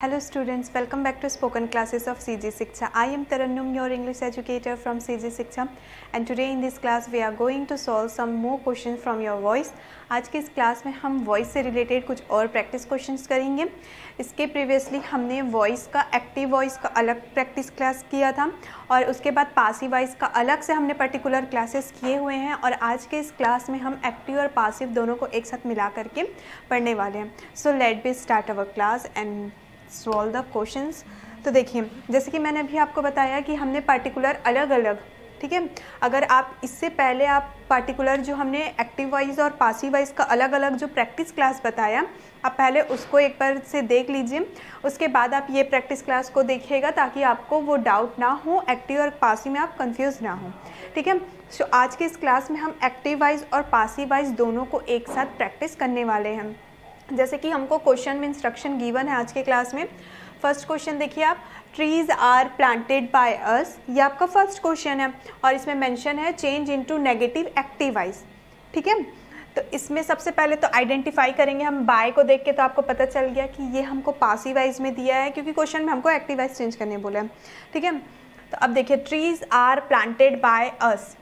Hello students, welcome back to spoken classes of CG Shiksha. I am Tarannum, your English educator from CG Shiksha, and today in this class we are going to solve some more questions from your voice. आज की इस class में हम voice से related कुछ और practice questions करेंगे. इसके प्रीवियसली हमने वॉइस का एक्टिव वॉइस का अलग प्रैक्टिस क्लास किया था और उसके बाद पासिव वॉइस का अलग से हमने पर्टिकुलर क्लासेस किए हुए हैं और आज के इस क्लास में हम एक्टिव और पासिव दोनों को एक साथ मिला करके पढ़ने वाले हैं. So let be start our class and solve the questions. तो देखिए, जैसे कि मैंने अभी आपको बताया कि हमने पार्टिकुलर अलग अलग, ठीक है, अगर आप इससे पहले आप पार्टिकुलर जो हमने एक्टिव वॉइस और पासिव वॉइस का अलग अलग जो प्रैक्टिस क्लास बताया, आप पहले उसको एक बार से देख लीजिए. उसके बाद आप ये प्रैक्टिस क्लास को देखिएगा ताकि आपको वो डाउट ना हो, एक्टिव और पासिव में आप कंफ्यूज ना हो. ठीक है, सो आज के इस क्लास में हम एक्टिव वॉइस और पासिव वॉइस दोनों को एक साथ प्रैक्टिस करने वाले हैं. जैसे कि हमको क्वेश्चन में इंस्ट्रक्शन गिवन है आज के क्लास में. फर्स्ट क्वेश्चन देखिए आप, trees are planted by us, ये आपका फर्स्ट क्वेश्चन है और इसमें मेंशन है change into negative active voice. ठीक है, तो इसमें सबसे पहले तो आइडेंटिफाई करेंगे हम बाय को देख के, तो आपको पता चल गया कि ये हमको पासिव वॉइस में दिया है क्योंकि क्वेश्चन में हमको एक्टिव वॉइस चेंज करने बोला है. ठीक है, तो अब देखिए, trees are planted by us,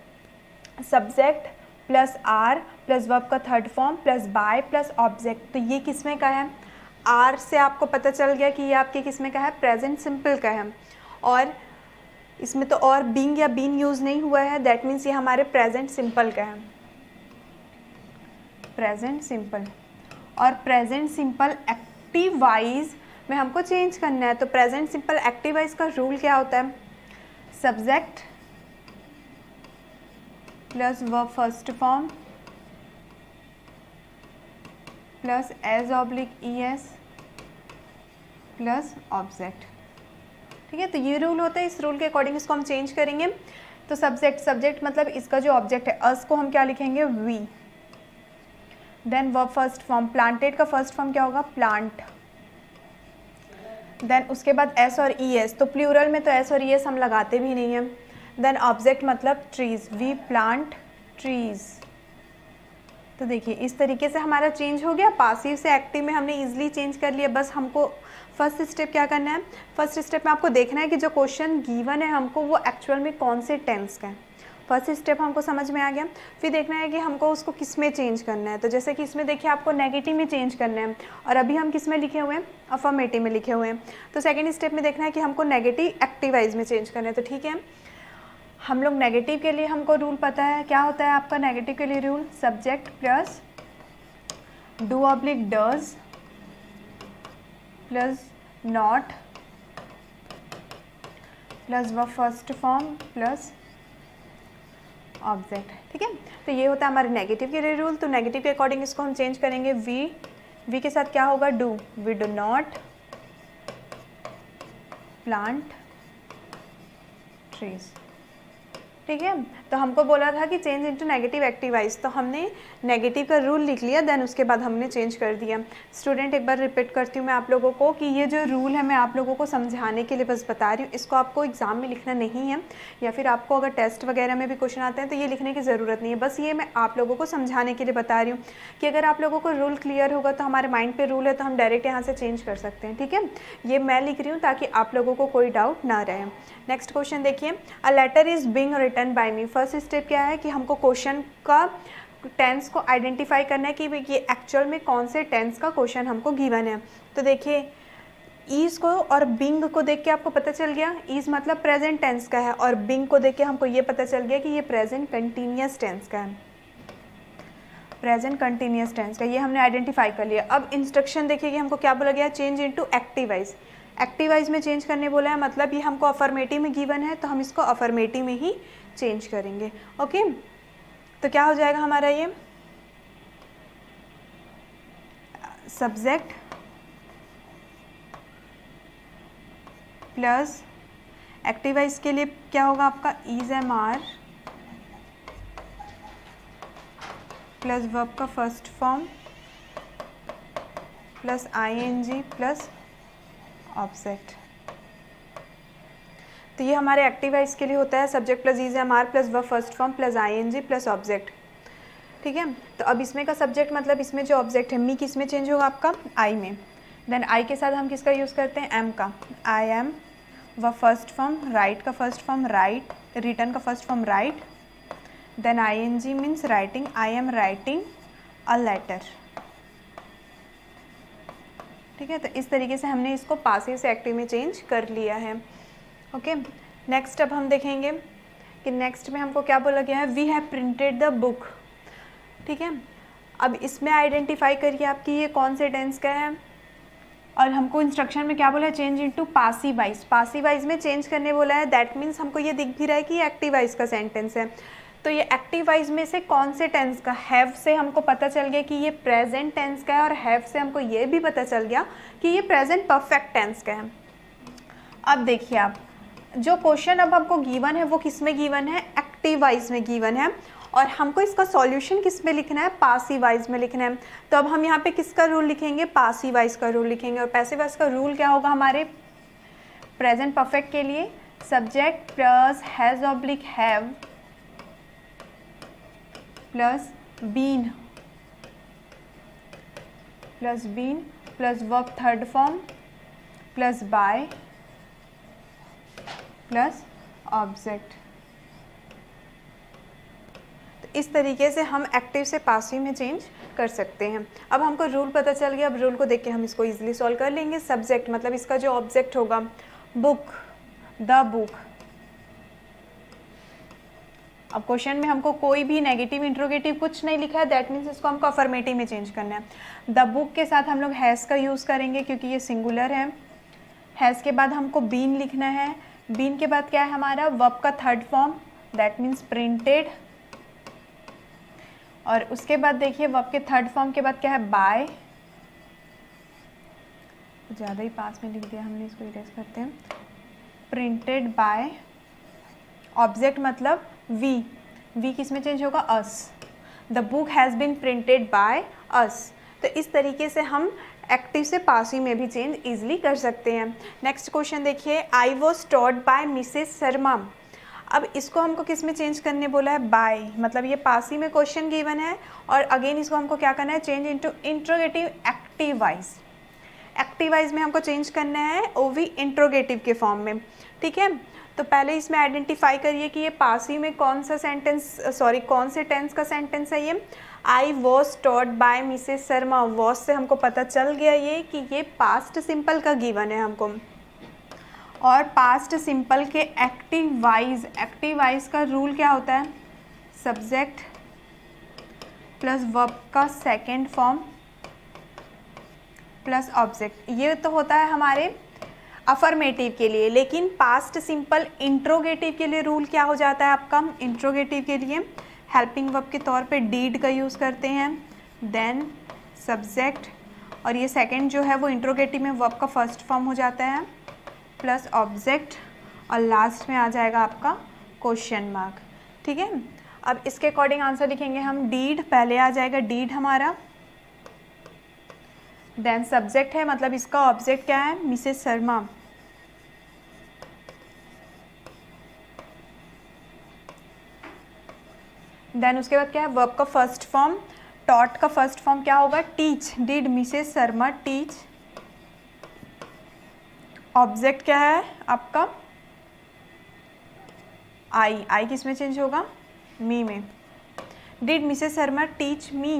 subject plus are plus verb का third form plus by plus object. तो ये किस में का है? आर से आपको पता चल गया कि ये आपके किस में का है? प्रेजेंट सिंपल का है. और इसमें तो और बीइंग या बीन यूज़ नहीं हुआ है, दैट मीन्स ये हमारे प्रेजेंट सिंपल का है. प्रेजेंट सिंपल और प्रेजेंट सिंपल एक्टिव वाइज में हमको चेंज करना है. तो प्रेजेंट सिंपल एक्टिव वाइज का रूल क्या होता है? Subject plus verb first form plus s oblique ES plus object. ठीक है, तो ये रूल होता है. इस रूल के अकॉर्डिंग इसको हम चेंज करेंगे. तो सब्जेक्ट मतलब इसका जो ऑब्जेक्ट है अस को हम क्या लिखेंगे? We. Then verb first form, planted का फर्स्ट फॉर्म क्या होगा? प्लांट. देन उसके बाद एस और ES, तो प्लूरल में तो एस और ES हम लगाते भी नहीं हैं. देन ऑब्जेक्ट मतलब ट्रीज, वी प्लांट ट्रीज. तो देखिए, इस तरीके से हमारा चेंज हो गया. पासिव से एक्टिव में हमने इजीली चेंज कर लिया. बस हमको फर्स्ट स्टेप क्या करना है? फर्स्ट स्टेप में आपको देखना है कि जो क्वेश्चन गिवन है हमको वो एक्चुअल में कौन से टेंस का है. फर्स्ट स्टेप हमको समझ में आ गया. फिर देखना है कि हमको उसको किस में चेंज करना है. तो जैसे कि इसमें देखिए आपको नेगेटिव में चेंज करना है और अभी हम किस में लिखे हुए हैं? अफर्मेटिव में लिखे हुए हैं. तो सेकेंड स्टेप में देखना है कि हमको नेगेटिव एक्टिव वाइज में चेंज करना है. तो ठीक है, हम लोग नेगेटिव के लिए हमको रूल पता है. क्या होता है आपका नेगेटिव के लिए rule? Subject plus do oblique does plus not plus verb first form plus object. ठीक है, तो ये होता है हमारे नेगेटिव के लिए रूल. तो नेगेटिव के अकॉर्डिंग इसको हम चेंज करेंगे. वी के साथ क्या होगा? Do. We do not plant trees. ठीक है, तो हमको बोला था कि change into negative active voice, तो हमने नेगेटिव का रूल लिख लिया. देन उसके बाद हमने चेंज कर दिया. स्टूडेंट, एक बार रिपीट करती हूँ मैं आप लोगों को कि ये जो रूल है मैं आप लोगों को समझाने के लिए बस बता रही हूँ. इसको आपको एग्जाम में लिखना नहीं है या फिर आपको अगर टेस्ट वगैरह में भी क्वेश्चन आते हैं तो ये लिखने की ज़रूरत नहीं है. बस ये मैं आप लोगों को समझाने के लिए बता रही हूँ कि अगर आप लोगों को रूल क्लियर होगा तो हमारे माइंड पर रूल है तो हम डायरेक्ट यहाँ से चेंज कर सकते हैं. ठीक है, ये मैं लिख रही हूँ ताकि आप लोगों को कोई डाउट ना रहे. नेक्स्ट क्वेश्चन देखिए, a letter is being written by me. First step क्या है कि हमको क्वेश्चन का टेंस को आइडेंटिफाई करना है कि ये एक्चुअल में कौन से टेंस का क्वेश्चन हमको गिवन है. तो देखिए, ईज को और बिंग को देख के आपको पता चल गया. ईज मतलब प्रेजेंट टेंस का है और बिंग को देख के हमको ये पता चल गया कि ये प्रेजेंट कंटिन्यूअस टेंस का है. प्रेजेंट कंटिन्यूअस टेंस का ये हमने आइडेंटिफाई कर लिया. अब इंस्ट्रक्शन देखिए कि हमको क्या बोला गया? Change into active wise. Active voice में चेंज करने बोला है, मतलब ये हमको अफर्मेटिव में गिवन है तो हम इसको अफर्मेटिव में ही चेंज करेंगे. ओके, तो क्या हो जाएगा हमारा? ये सब्जेक्ट प्लस एक्टिव वाइज के लिए क्या होगा आपका? Is am are plus verb का first form plus ING plus object. तो ये हमारे एक्टिव वाइज के लिए होता है subject plus is am are plus verb first form plus ING plus object. ठीक है, तो अब इसमें का सब्जेक्ट मतलब इसमें जो ऑब्जेक्ट है मी किस में चेंज होगा? आपका आई में. देन आई के साथ हम किसका यूज़ करते हैं, एम का, I am, V first form write का फर्स्ट फॉर्म राइट, रिटर्न का first form write, then I N G means writing, I am writing a letter. ठीक है, तो इस तरीके से हमने इसको पासिव से एक्टिव में चेंज कर लिया है। ओके, नेक्स्ट अब हम देखेंगे कि नेक्स्ट में हमको क्या बोला गया है, we have printed the book. ठीक है, अब इसमें आइडेंटिफाई करिए आपकी ये कौन से टेंस का है, और हमको इंस्ट्रक्शन में क्या बोला है, change into passive voice. Passive voice में चेंज करने बोला है, दैट मीन्स हमको ये दिख भी रहा है कि ये एक्टिव वाइज का सेंटेंस है। तो ये एक्टिव वाइज में से कौन से टेंस का, हैव से हमको पता चल गया कि ये प्रेजेंट टेंस का है, और हैव से हमको ये भी पता चल गया कि ये प्रेजेंट परफेक्ट टेंस का है। अब देखिए आप, जो क्वेश्चन अब हमको गिवन है वो किस में गिवन है, एक्टिव वाइज में गिवन है, और हमको इसका सॉल्यूशन किस में लिखना है, पासिव वाइज में लिखना है। तो अब हम यहाँ पे किसका रूल लिखेंगे, पासिव वाइज का रूल लिखेंगे। और पैसिव वाइज का रूल क्या होगा हमारे प्रेजेंट परफेक्ट के लिए, subject plus has oblique have plus been plus verb third form plus by plus object. तो इस तरीके से हम एक्टिव से पासिव में चेंज कर सकते हैं। अब हमको रूल पता चल गया, अब रूल को देख के हम इसको इजीली सॉल्व कर लेंगे। सब्जेक्ट मतलब इसका जो ऑब्जेक्ट होगा, बुक, द बुक। अब क्वेश्चन में हमको कोई भी नेगेटिव इंट्रोगेटिव कुछ नहीं लिखा है, दैट मीन्स इसको हमको अफर्मेटिव में चेंज करना है। द बुक के साथ हम लोग हैज़ का यूज़ करेंगे क्योंकि ये सिंगुलर है। हैज़ के बाद हमको बीन लिखना है। बीन के बाद क्या है हमारा, वर्ब का third form, that means printed. और उसके बाद देखिए वर्ब के थर्ड फॉर्म के बाद क्या है, बाय। ज़्यादा ही पास में लिख दिया हमने, इसको इरेज करते हैं। प्रिंटेड बाय, ऑब्जेक्ट मतलब वी किस में चेंज होगा, us. The book has been printed by us. तो इस तरीके से हम एक्टिव से पासिव में भी चेंज इजीली कर सकते हैं। नेक्स्ट क्वेश्चन देखिए, I was taught by Mrs Sharma. अब इसको हमको किस में चेंज करने बोला है, बाय, मतलब ये पासिव में क्वेश्चन गिवन है, और अगेन इसको हमको क्या करना है, change into interrogative active voice. Active voice में हमको चेंज करना है ओवी इंट्रोगेटिव के फॉर्म में। ठीक है, तो पहले इसमें आइडेंटिफाई करिए कि ये पासिव में कौन सा सेंटेंस, सॉरी कौन से टेंस का सेंटेंस है ये। I was taught by Mrs Sharma, was से हमको पता चल गया ये कि ये पास्ट सिंपल का गिवन है हमको। और पास्ट सिंपल के एक्टिव वाइज का रूल क्या होता है, सब्जेक्ट प्लस वर्ब का सेकेंड फॉर्म प्लस ऑब्जेक्ट। ये तो होता है हमारे अफर्मेटिव के लिए, लेकिन पास्ट सिंपल इंट्रोगेटिव के लिए रूल क्या हो जाता है आपका, इंट्रोगेटिव के लिए हेल्पिंग वर्ब के तौर पे डीड का यूज़ करते हैं, देन सब्जेक्ट, और ये सेकंड जो है वो इंट्रोगेटिव में वर्ब का फर्स्ट फॉर्म हो जाता है प्लस ऑब्जेक्ट, और लास्ट में आ जाएगा आपका क्वेश्चन मार्क। ठीक है, अब इसके अकॉर्डिंग आंसर लिखेंगे हम। डीड पहले आ जाएगा, डीड हमारा, देन सब्जेक्ट है मतलब इसका ऑब्जेक्ट क्या है, मिसेस शर्मा, देन उसके बाद क्या है, वर्ब का फर्स्ट फॉर्म, टॉट का फर्स्ट फॉर्म क्या होगा, teach, did Mrs Sharma teach. Object क्या है आपका, आई किस में चेंज होगा, मी में। Did Mrs Sharma teach me.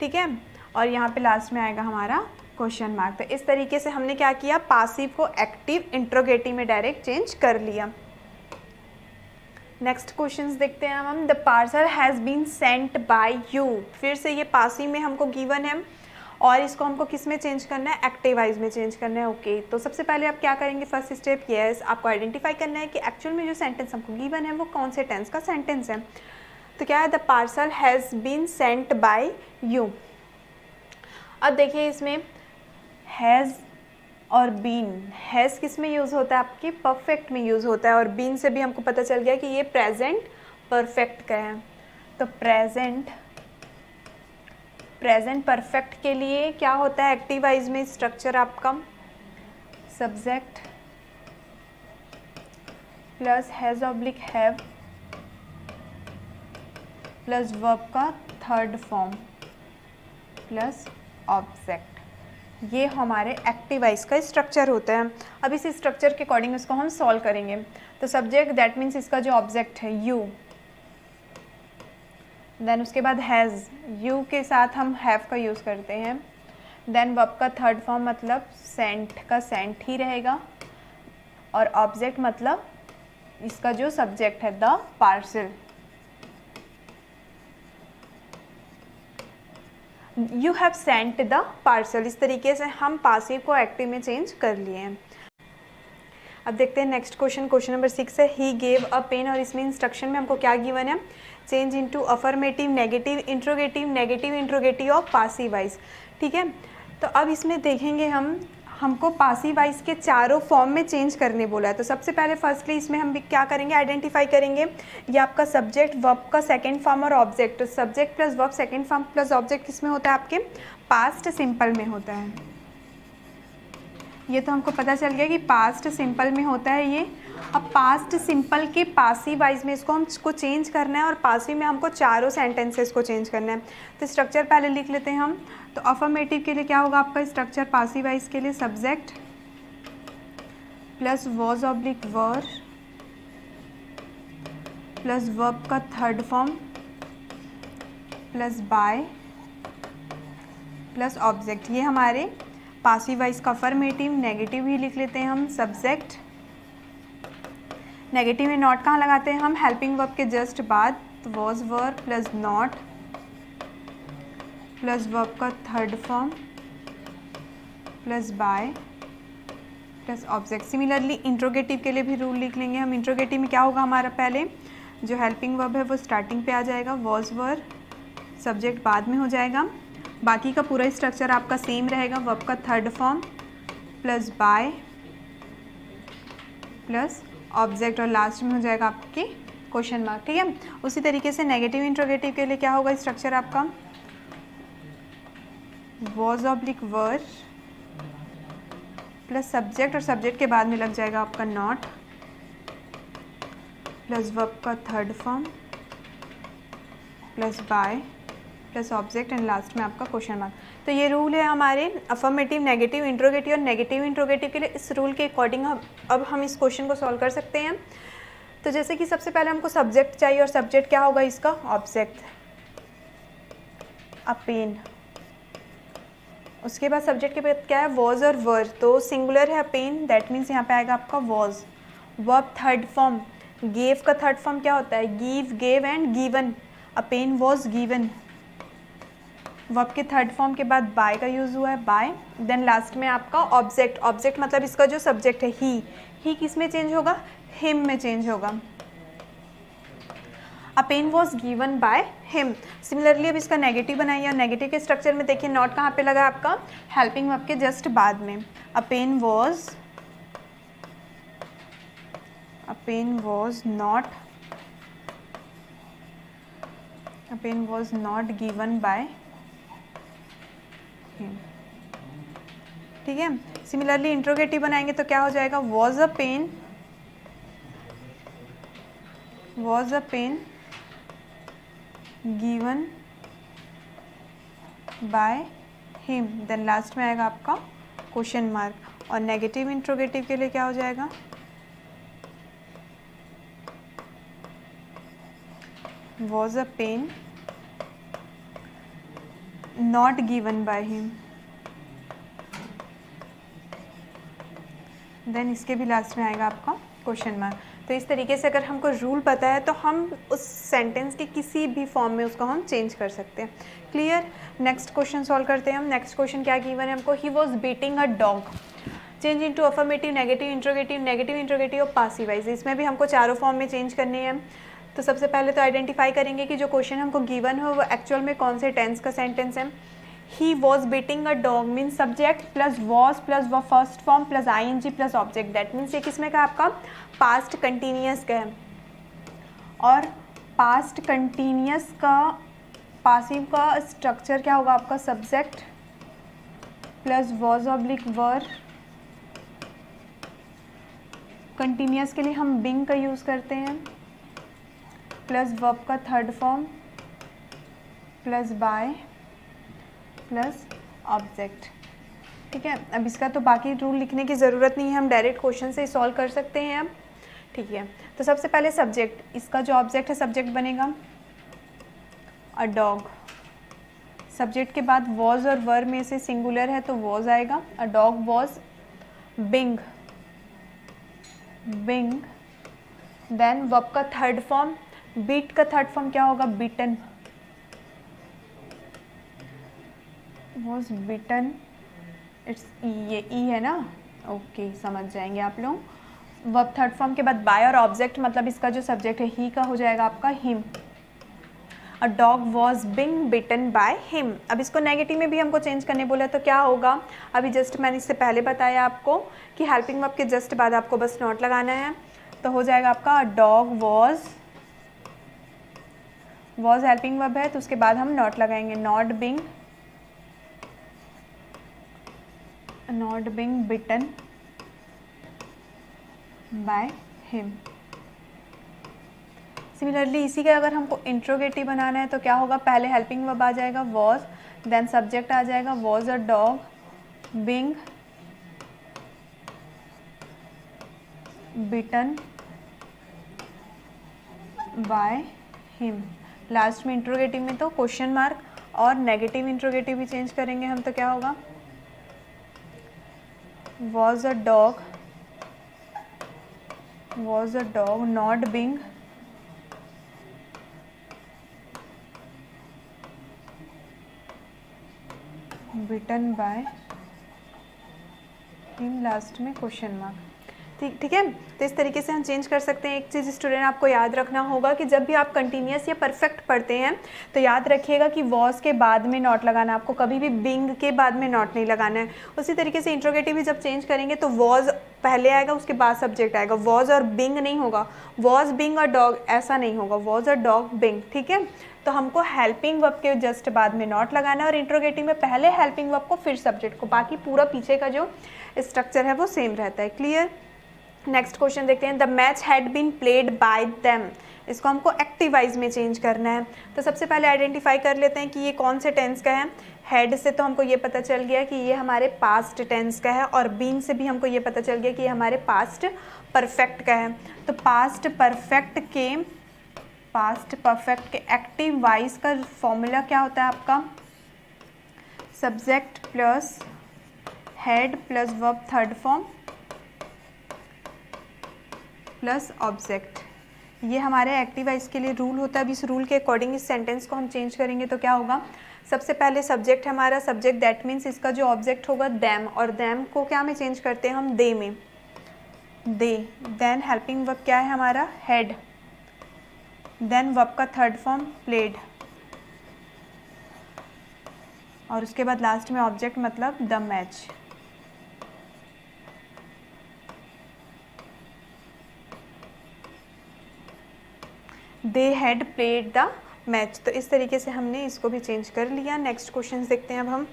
ठीक है, और यहाँ पे लास्ट में आएगा हमारा क्वेश्चन मार्क। तो इस तरीके से हमने क्या किया, पासिव को एक्टिव इंट्रोगेटिव में डायरेक्ट चेंज कर लिया। नेक्स्ट क्वेश्चंस देखते हैं हम। The parcel has been sent by you, फिर से ये पासिव में हमको गिवन है, और इसको हमको किस में चेंज करना है, एक्टिव वाइज में चेंज करना है। ओके, तो सबसे पहले आप क्या करेंगे, फर्स्ट स्टेप यस, आपको आइडेंटिफाई करना है कि एक्चुअल में जो सेंटेंस हमको गिवन है वो कौन से टेंस का सेंटेंस है। तो क्या है, the parcel has been sent by you. अब देखिए इसमें हैज़ और बीन, हैज़ किस में यूज़ होता है, आपके परफेक्ट में यूज़ होता है, और बीन से भी हमको पता चल गया कि ये प्रेजेंट परफेक्ट का है। तो प्रेजेंट परफेक्ट के लिए क्या होता है एक्टिव वाइज में स्ट्रक्चर आपका, subject plus has oblique have plus verb का थर्ड फॉर्म प्लस ऑब्जेक्ट। ये हमारे एक्टिव वॉइस का स्ट्रक्चर होता है। अब इस स्ट्रक्चर के अकॉर्डिंग इसको हम सॉल्व करेंगे। तो सब्जेक्ट दैट मीन्स इसका जो ऑब्जेक्ट है यू, देन उसके बाद हैज़, यू के साथ हम हैव का यूज़ करते हैं। देन वर्ब का थर्ड फॉर्म मतलब सेंट का सेंट ही रहेगा, और ऑब्जेक्ट मतलब इसका जो सब्जेक्ट है the parcel. You have sent the parcel. इस तरीके से हम पासिव को एक्टिव में चेंज कर लिए हैं। अब देखते हैं नेक्स्ट क्वेश्चन, क्वेश्चन नंबर 6 है ही गेव अ पेन, और इसमें इंस्ट्रक्शन में हमको क्या गिवन है, change into affirmative, negative interrogative of passive voice. ठीक है, तो अब इसमें देखेंगे हमको पासिव वॉइस के चारों फॉर्म में चेंज करने बोला है। तो सबसे पहले फर्स्टली इसमें हम क्या करेंगे, आइडेंटिफाई करेंगे ये आपका सब्जेक्ट, वर्ब का सेकंड फॉर्म और ऑब्जेक्ट। तो subject plus verb second form plus object किसमें होता है, आपके पास्ट सिंपल में होता है। ये तो हमको पता चल गया कि पास्ट सिंपल में होता है ये। अब पास्ट सिंपल के पासिव वॉइस में इसको हमको चेंज करना है, और पासिव में हमको चारों सेंटेंसेस को चेंज करना है। तो स्ट्रक्चर पहले लिख लेते हैं हम। तो अफर्मेटिव के लिए क्या होगा आपका स्ट्रक्चर, पासिव वॉइस के लिए subject plus was oblique were plus verb का third form plus by plus object. ये हमारे पासिव वॉइस का अफर्मेटिव। नेगेटिव ही लिख लेते हैं हम, सब्जेक्ट, नेगेटिव में नॉट कहाँ लगाते हैं हम, हेल्पिंग वर्ब के जस्ट बाद, तो was were plus not plus verb का third form plus by plus object. Similarly interrogative के लिए भी रूल लिख लेंगे हम। इंट्रोगेटिव में क्या होगा हमारा, पहले जो हेल्पिंग वर्ब है वो स्टार्टिंग पे आ जाएगा, वॉज वर, सब्जेक्ट बाद में हो जाएगा। बाकी का पूरा स्ट्रक्चर आपका सेम रहेगा, वर्ब का third form plus by plus object, और लास्ट में हो जाएगा आपके क्वेश्चन मार्क। ठीक है, उसी तरीके से नेगेटिव इंट्रोगेटिव के लिए क्या होगा स्ट्रक्चर आपका, was oblique were plus subject, और सब्जेक्ट के बाद में लग जाएगा आपका नॉट प्लस वर्ब का third form plus by plus object, and last में आपका क्वेश्चन मार्क। तो ये रूल है हमारे अफर्मेटिव, नेगेटिव इंट्रोगेटिव और नेगेटिव इंट्रोगेटिव के लिए। इस रूल के अकॉर्डिंग अब हम इस क्वेश्चन को सॉल्व कर सकते हैं। तो जैसे कि सबसे पहले हमको सब्जेक्ट चाहिए, और सब्जेक्ट क्या होगा इसका, ऑब्जेक्ट, अ पेन। उसके बाद सब्जेक्ट के बाद क्या है, वॉज और वर, तो सिंगुलर है पेन, दैट मीन्स यहाँ पे आएगा आपका was. Verb third form, gave का थर्ड फॉर्म क्या होता है, give, gave and given, a pen was given. Verb के थर्ड फॉर्म के बाद बाय का यूज़ हुआ है, बाय। देन लास्ट में आपका ऑब्जेक्ट, ऑब्जेक्ट मतलब इसका जो सब्जेक्ट है ही किस में चेंज होगा, हिम में चेंज होगा। A pen was given by him. Similarly अब इसका नेगेटिव बनाइए, और नेगेटिव के स्ट्रक्चर में देखिए नॉट कहाँ पे लगा आपका, हेल्पिंग वर्ब के जस्ट बाद में। A pen was not given by him. ठीक है, सिमिलरली इंट्रोगेटिव बनाएंगे तो क्या हो जाएगा, was a pen given by him, then last में आएगा आपका क्वेश्चन मार्क। और नेगेटिव इंट्रोगेटिव के लिए क्या हो जाएगा, was a pen not given by him, then इसके भी लास्ट में आएगा आपका क्वेश्चन मार्क। तो इस तरीके से अगर हमको रूल पता है तो हम उस सेंटेंस के किसी भी फॉर्म में उसको हम चेंज कर सकते हैं। क्लियर। नेक्स्ट क्वेश्चन सॉल्व करते हैं हम। नेक्स्ट क्वेश्चन क्या गिवन है हमको, ही was beating a dog. Change into affirmative, negative interrogative और पासिव वॉइस। इसमें भी हमको चारों फॉर्म में चेंज करनी है। तो सबसे पहले तो आइडेंटिफाई करेंगे कि जो क्वेश्चन हमको गिवन हो वो एक्चुअल में कौन से टेंस का सेंटेंस है। He was beating a dog means subject plus was plus व first form plus ING plus object, that means ये किसमें का आपका पास्ट कंटिन्यूअस का है। और पास्ट कंटिन्यूअस का पासिव का स्ट्रक्चर क्या होगा आपका, subject plus was oblique were. Continuous के लिए हम बिंग का यूज़ करते हैं, प्लस वर्ब का third form plus by plus object. ठीक है, अब इसका तो बाकी रूल लिखने की ज़रूरत नहीं है, हम डायरेक्ट क्वेश्चन से सॉल्व कर सकते हैं अब। ठीक है, तो सबसे पहले सब्जेक्ट, इसका जो ऑब्जेक्ट है सब्जेक्ट बनेगा अ डॉग। सब्जेक्ट के बाद वॉज और वर में से सिंगुलर है तो वॉज आएगा, a dog was being, being. Then verb का थर्ड फॉर्म, बीट का थर्ड फॉर्म क्या होगा, बीटन, वॉज बीटन, इट्स ये ई है ना, ओके समझ जाएंगे आप लोग। वर्ब थर्ड फॉर्म के बाद बाय और ऑब्जेक्ट, मतलब इसका जो सब्जेक्ट है ही का हो जाएगा आपका him, a dog was being beaten by him. अब इसको नेगेटिव में भी हमको चेंज करने बोला तो क्या होगा, अभी जस्ट मैंने इससे पहले बताया आपको कि हेल्पिंग वर्ब के जस्ट बाद आपको बस नॉट लगाना है, तो हो जाएगा आपका a dog was helping verb है तो उसके बाद हम नॉट लगाएंगे, not being beaten by him. Similarly इसी का अगर हमको इंट्रोगेटिव बनाना है तो क्या होगा, पहले हेल्पिंग वर्ब आ जाएगा वॉज, देन सब्जेक्ट आ जाएगा was a dog being beaten by him. Last में इंट्रोगेटिव में तो क्वेश्चन मार्क और नेगेटिव इंट्रोगेटिव भी चेंज करेंगे हम, तो क्या होगा, was a dog not being beaten by him, last में क्वेश्चन मार्क। ठीक है, तो इस तरीके से हम चेंज कर सकते हैं। एक चीज़ स्टूडेंट आपको याद रखना होगा कि जब भी आप कंटिन्यूस या परफेक्ट पढ़ते हैं तो याद रखिएगा कि वॉज के बाद में नॉट लगाना, आपको कभी भी बिंग के बाद में नॉट नहीं लगाना है। उसी तरीके से इंट्रोगेटिव भी जब चेंज करेंगे तो वॉज पहले आएगा उसके बाद सब्जेक्ट आएगा, वॉज और बिंग नहीं होगा, वॉज बिंग और डॉग ऐसा नहीं होगा, वॉज और डॉग बिंग। ठीक है, तो हमको हेल्पिंग वर्ब के जस्ट बाद में नॉट लगाना है और इंट्रोगेटिव में पहले हेल्पिंग वर्ब को फिर सब्जेक्ट को, बाकी पूरा पीछे का जो स्ट्रक्चर है वो सेम रहता है। क्लियर। नेक्स्ट क्वेश्चन देखते हैं, the match had been played by them. इसको हमको एक्टिव वाइज में चेंज करना है, तो सबसे पहले आइडेंटिफाई कर लेते हैं कि ये कौन से टेंस का है। हैड से तो हमको ये पता चल गया कि ये हमारे पास्ट टेंस का है, और बीन से भी हमको ये पता चल गया कि ये हमारे पास्ट परफेक्ट का है। तो पास्ट परफेक्ट के एक्टिव वाइज का फॉर्मूला क्या होता है आपका, subject plus head plus verb third form plus object. ये हमारे एक्टिव वाइज के लिए रूल होता है। अब इस रूल के अकॉर्डिंग इस सेंटेंस को हम चेंज करेंगे तो क्या होगा, सबसे पहले सब्जेक्ट हमारा सब्जेक्ट, दैट मीन्स इसका जो ऑब्जेक्ट होगा दैम, और दैम को क्या में चेंज करते हैं हम, दे में, दे। देन हेल्पिंग वर्ब क्या है हमारा, हेड। देन वर्ब का थर्ड फॉर्म प्लेड, और उसके बाद लास्ट में ऑब्जेक्ट मतलब the match. They had played the match. तो इस तरीके से हमने इसको भी चेंज कर लिया। नेक्स्ट क्वेश्चन देखते हैं अब हम,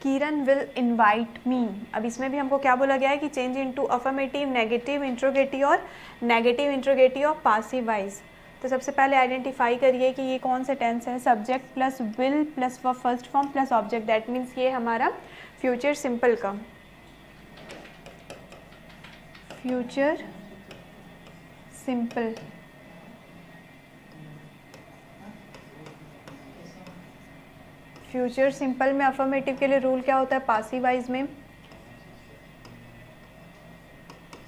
किरण विल इनवाइट मी। अब इसमें भी हमको क्या बोला गया है कि change into affirmative, negative interrogative और नेगेटिव इंट्रोगेटिव और पासिव वाइज। तो सबसे पहले आइडेंटिफाई करिए कि ये कौन से टेंस है, subject plus will plus verb first form plus object, that means ये हमारा फ्यूचर सिंपल का, फ्यूचर सिंपल। फ्यूचर सिंपल में अफर्मेटिव के लिए रूल क्या होता है, पासिव वाइज में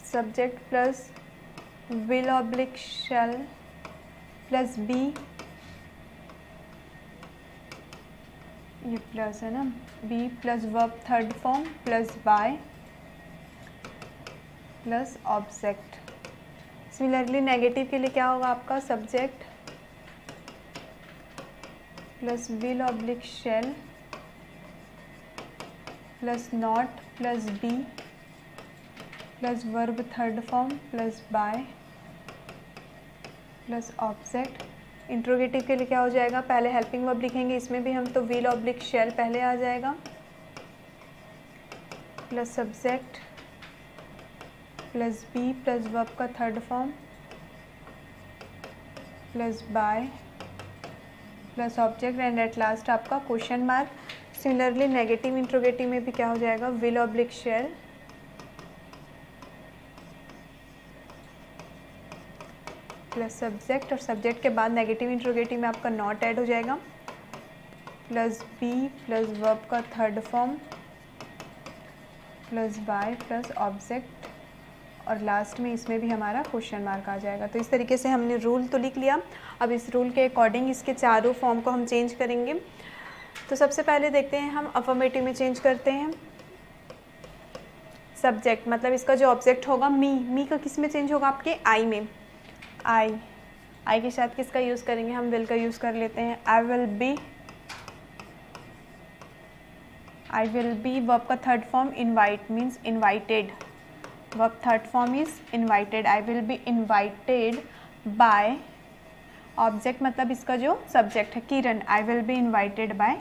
subject plus will oblique shall plus be, ये प्लस है ना, be plus verb third form plus by plus object. Similarly negative के लिए क्या होगा आपका, subject plus will oblique shall plus not plus be plus verb third form plus by plus object. Interrogative के लिए क्या हो जाएगा, पहले हेल्पिंग वर्ब लिखेंगे, इसमें भी हम तो विल ऑब्लिक शेल पहले आ जाएगा plus subject plus be plus verb का third form plus by plus object, and at last आपका question mark. Similarly negative interrogative में भी क्या हो जाएगा, will oblique shall plus subject, और सब्जेक्ट के बाद नेगेटिव इंट्रोगेटिव में आपका नॉट ऐड हो जाएगा, प्लस बी प्लस वर्ब का third form plus by plus object, और लास्ट में इसमें भी हमारा क्वेश्चन मार्क आ जाएगा। तो इस तरीके से हमने रूल तो लिख लिया। अब इस रूल के अकॉर्डिंग इसके चारों फॉर्म को हम चेंज करेंगे। तो सबसे पहले देखते हैं हम अफर्मेटिव में चेंज करते हैं। सब्जेक्ट मतलब इसका जो ऑब्जेक्ट होगा मी का किस में चेंज होगा, आपके आई में। आई के साथ किसका यूज़ करेंगे हम, विल का यूज़ कर लेते हैं। आई विल बी वर्ब का third form invite means invited, verb third form is invited. I will be invited by, object मतलब इसका जो सब्जेक्ट है Kiran, I will be invited by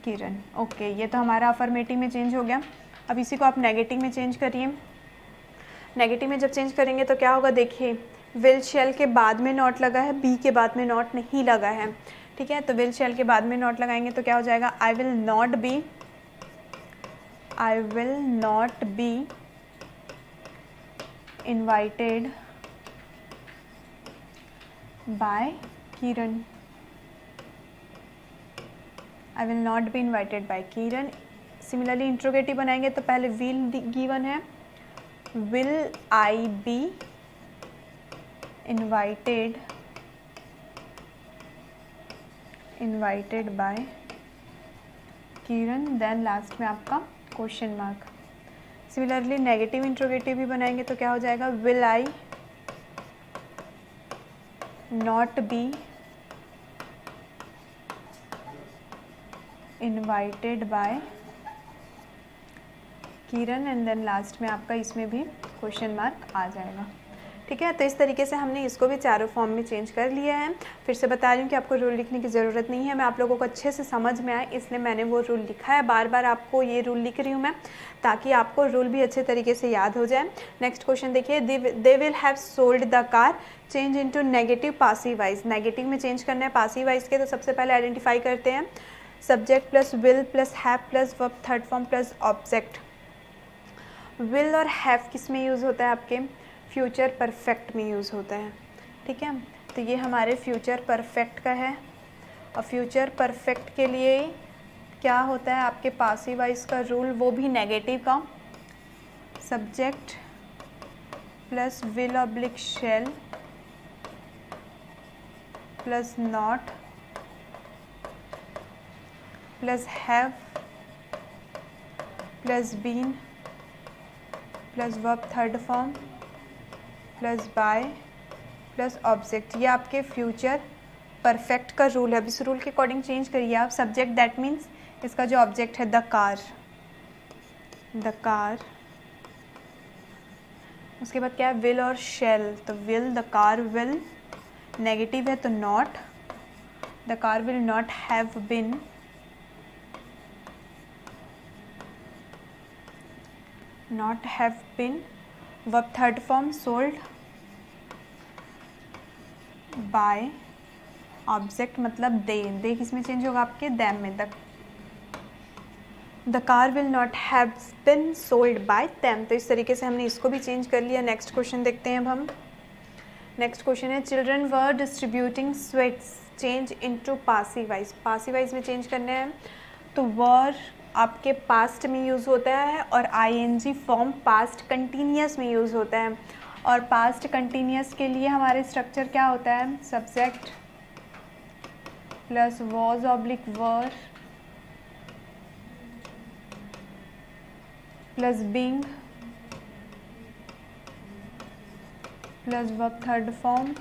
Kiran. Okay, ये तो हमारा अफर्मेटिव में चेंज हो गया। अब इसी को आप नेगेटिव में चेंज करिए। नेगेटिव में जब चेंज करेंगे तो क्या होगा, देखिए विल शेल के बाद में नॉट लगा है, बी के बाद में नॉट नहीं लगा है, ठीक है। तो विल शेल के बाद में नॉट लगाएंगे तो क्या हो जाएगा, I will not be invited by Kiran, I will not be invited by Kiran. Similarly interrogative बनाएंगे तो पहले विल गिवन है, will I be invited by Kiran, then last में आपका question mark. Similarly negative interrogative भी बनाएंगे तो क्या हो जाएगा, will I not be invited by Kiran, and then last में आपका इसमें भी क्वेश्चन मार्क आ जाएगा, ठीक है। तो इस तरीके से हमने इसको भी चारों फॉर्म में चेंज कर लिया है। फिर से बता रही हूँ कि आपको रूल लिखने की ज़रूरत नहीं है, मैं आप लोगों को अच्छे से समझ में आए इसलिए मैंने वो रूल लिखा है। बार बार आपको ये रूल लिख रही हूँ मैं, ताकि आपको रूल भी अच्छे तरीके से याद हो जाए। नेक्स्ट क्वेश्चन देखिए, they will have sold the car, change into negative passive wise. Negative में चेंज करना है पासिव वाइज के, तो सबसे पहले आइडेंटिफाई करते हैं subject plus will plus have plus verb third form plus object. Will और हैव किस में यूज़ होता है, आपके फ्यूचर परफेक्ट में यूज़ होता है, ठीक है। तो ये हमारे फ्यूचर परफेक्ट का है, और फ्यूचर परफेक्ट के लिए क्या होता है आपके पासिव वाइज का रूल, वो भी नेगेटिव का, subject plus will oblique shall plus not plus have plus been plus verb third form plus by plus object. ये आपके फ्यूचर परफेक्ट का रूल है। अब इस रूल के अकॉर्डिंग चेंज करिए आप। सब्जेक्ट दैट मीन्स इसका जो ऑब्जेक्ट है द कार, उसके बाद क्या है, विल और शेल। तो will, the car will, negative है तो not, the car will not have been, verb third form sold by, object मतलब दे किसमें चेंज होगा, आपके दैम में। The car will not have been sold by them. तो इस तरीके से हमने इसको भी चेंज कर लिया। नेक्स्ट क्वेश्चन देखते हैं अब हम। नेक्स्ट क्वेश्चन है, children were distributing sweets, change into passive voice. Passive voice में चेंज करना है तो वर आपके पास्ट में यूज़ होता है, और आईएनजी फॉर्म पास्ट कंटिन्यूस में यूज़ होता है। और पास्ट कंटिन्यूस के लिए हमारे स्ट्रक्चर क्या होता है, subject plus was oblique were plus being plus verb third form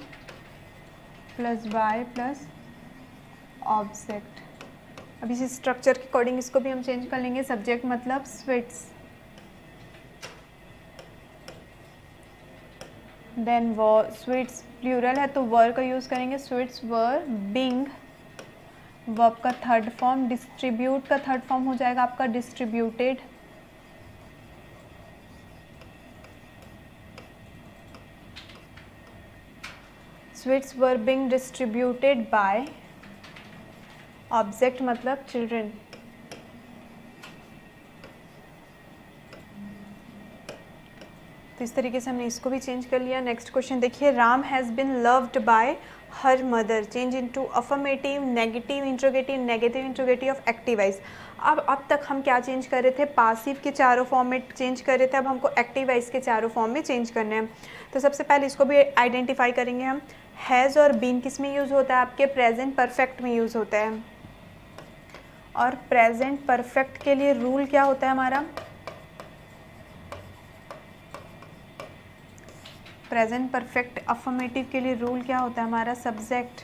plus by plus object. अब इस स्ट्रक्चर के अकॉर्डिंग इसको भी हम चेंज कर लेंगे। सब्जेक्ट मतलब स्वीट्स, देन वर, स्वीट्स प्लूरल है तो वर का यूज़ करेंगे, स्वीट्स वर बीइंग, वर्ब का थर्ड फॉर्म, डिस्ट्रीब्यूट का थर्ड फॉर्म हो जाएगा आपका distributed, sweets were being distributed by, object मतलब चिल्ड्रन, तो इस तरीके से हमने इसको भी चेंज कर लिया। नेक्स्ट क्वेश्चन देखिए, Ram has been loved by her mother, change into affirmative, negative interrogative of active voice. अब तक हम क्या चेंज कर रहे थे, पासिव के चारों फॉर्म में चेंज कर रहे थे, अब हमको एक्टिवाइज के चारों फॉर्म में चेंज करना है। तो सबसे पहले इसको भी आइडेंटिफाई करेंगे हम। हैज़ और बीन किस में यूज़ होता है, आपके प्रेजेंट परफेक्ट में यूज़ होता है। और प्रेजेंट परफेक्ट के लिए रूल क्या होता है हमारा, प्रेजेंट परफेक्ट अफर्मेटिव के लिए रूल क्या होता है हमारा, subject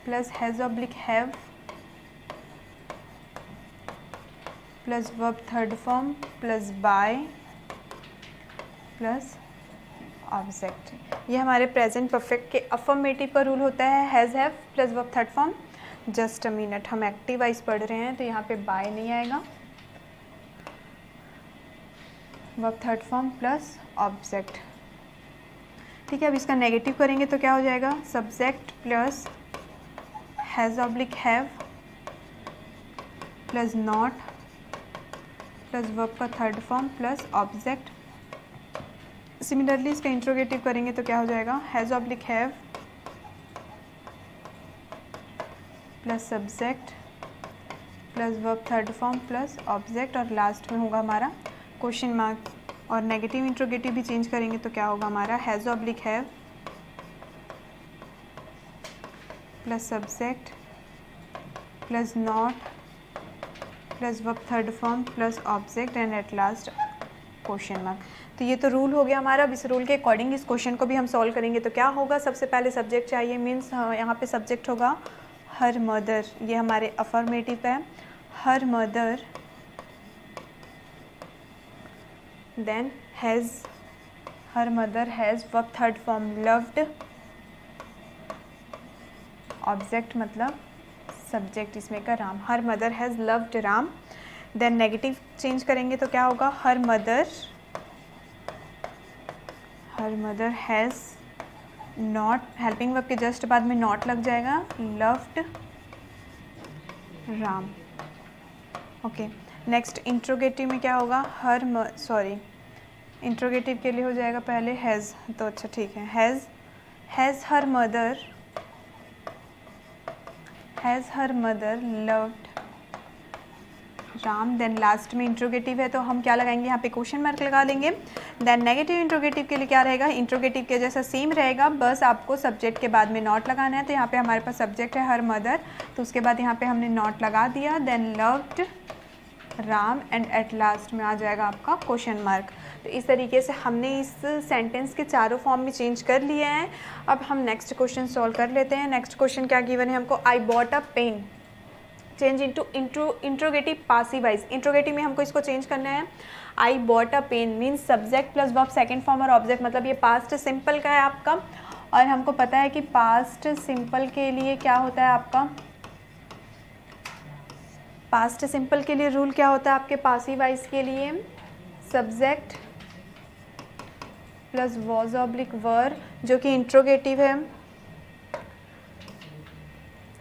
plus has oblique have plus verb third form plus by plus object. ये हमारे प्रेजेंट परफेक्ट के अफर्मेटिव का रूल होता है, has have plus verb third form. Just a minute, हम एक्टिवाइज पढ़ रहे हैं तो यहाँ पे बाय नहीं आएगा, verb third form plus object. ठीक है, अब इसका नेगेटिव करेंगे तो क्या हो जाएगा, subject plus has oblique have plus not plus verb का third form plus object. Similarly इसका इंट्रोगेटिव करेंगे तो क्या हो जाएगा, has oblique have plus subject plus verb third form plus object, और लास्ट में होगा हमारा क्वेश्चन मार्क। और नेगेटिव इंट्रोगेटिव भी चेंज करेंगे तो क्या होगा हमारा, has oblique have plus subject plus not plus verb third form plus object and at last question mark. तो ये तो रूल हो गया हमारा। अब इस रूल के अकॉर्डिंग इस क्वेश्चन को भी हम सॉल्व करेंगे तो क्या होगा, सबसे पहले सब्जेक्ट चाहिए, मीन्स यहाँ पे सब्जेक्ट होगा हर मदर, ये हमारे अफर्मेटिव है, her mother, then has, her mother has verb third form loved, object मतलब सब्जेक्ट इसमें का Ram, her mother has loved Ram. Then negative change करेंगे तो क्या होगा, her mother has not, helping verb के जस्ट बाद में नॉट लग जाएगा, loved Ram. Okay, next interrogative में क्या होगा, इंट्रोगेटिव के लिए हो जाएगा पहले हैज़, तो अच्छा ठीक है, has her mother loved Ram. Then last में इंट्रोगेटिव है तो हम क्या लगाएंगे, यहाँ पे क्वेश्चन मार्क लगा देंगे। देन नेगेटिव इंट्रोगेटिव के लिए क्या रहेगा, इंट्रोगेटिव के जैसा सेम रहेगा, बस आपको सब्जेक्ट के बाद में नॉट लगाना है। तो यहाँ पे हमारे पास सब्जेक्ट है हर मदर, तो उसके बाद यहाँ पे हमने नॉट लगा दिया, then loved Ram and at last में आ जाएगा आपका क्वेश्चन मार्क। तो इस तरीके से हमने इस सेंटेंस के चारों फॉर्म में चेंज कर लिए हैं। अब हम नेक्स्ट क्वेश्चन सॉल्व कर लेते हैं। नेक्स्ट क्वेश्चन क्या गिवन है हमको, I bought a pen, change into interrogative passive voice. Interrogative में हमको इसको चेंज करना है, I bought a pen means subject plus verb second form और ऑब्जेक्ट, मतलब ये पास्ट सिंपल का है आपका। और हमको पता है कि पास्ट सिंपल के लिए क्या होता है आपका, पास्ट सिंपल के लिए रूल क्या होता है आपके पासिवाइज के लिए, सब्जेक्ट प्लस वॉज ऑब्लिक वर, जो कि इंट्रोगेटिव है,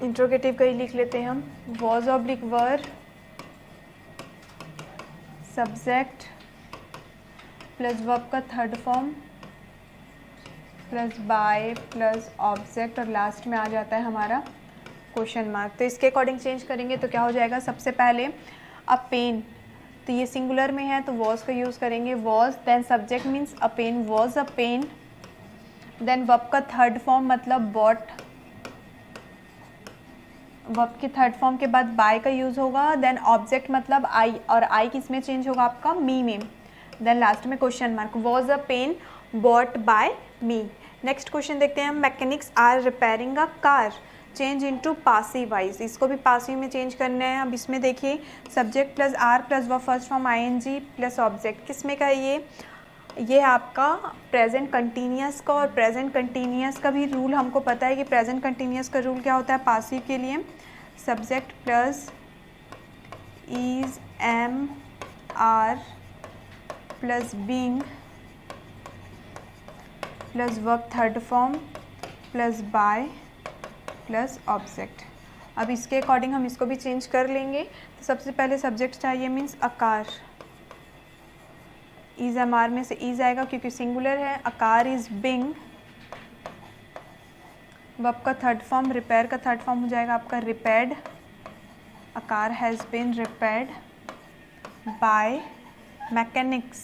इंट्रोगेटिव का ही लिख लेते हैं हम, was oblique were, subject plus verb का third form plus by plus object, और लास्ट में आ जाता है हमारा क्वेश्चन मार्क। तो इसके अकॉर्डिंग चेंज करेंगे तो क्या हो जाएगा, सबसे पहले अ पेन, तो ये सिंगुलर में है तो वॉज का यूज़ करेंगे, was, then subject means a pen, was a pen, then verb का थर्ड फॉर्म मतलब बॉट, वर्ब के थर्ड फॉर्म के बाद बाय का यूज़ होगा, देन ऑब्जेक्ट मतलब आई, और आई किस में चेंज होगा आपका, मी में, देन लास्ट में question mark, was a pen bought by me. Next question देखते हैं हम, mechanics are repairing a car, change into passive voice, इसको भी पासिव में चेंज करना है। अब इसमें देखिए subject plus are plus verb first form ING plus object, किस में का ये आपका प्रेजेंट कंटिन्यूअस का, और प्रेजेंट कंटिन्यूअस का भी रूल हमको पता है कि प्रेजेंट कंटिन्यूअस का रूल क्या होता है पासिव के लिए, subject plus is, am, are plus being plus verb third form plus by plus object. अब इसके अकॉर्डिंग हम इसको भी चेंज कर लेंगे। तो सबसे पहले सब्जेक्ट चाहिए means a car, is MR में से इज आएगा क्योंकि सिंगुलर है। A car is being, verb का थर्ड फॉर्म, रिपेयर का थर्ड फॉर्म हो जाएगा आपका repaired. A car has been repaired by mechanics.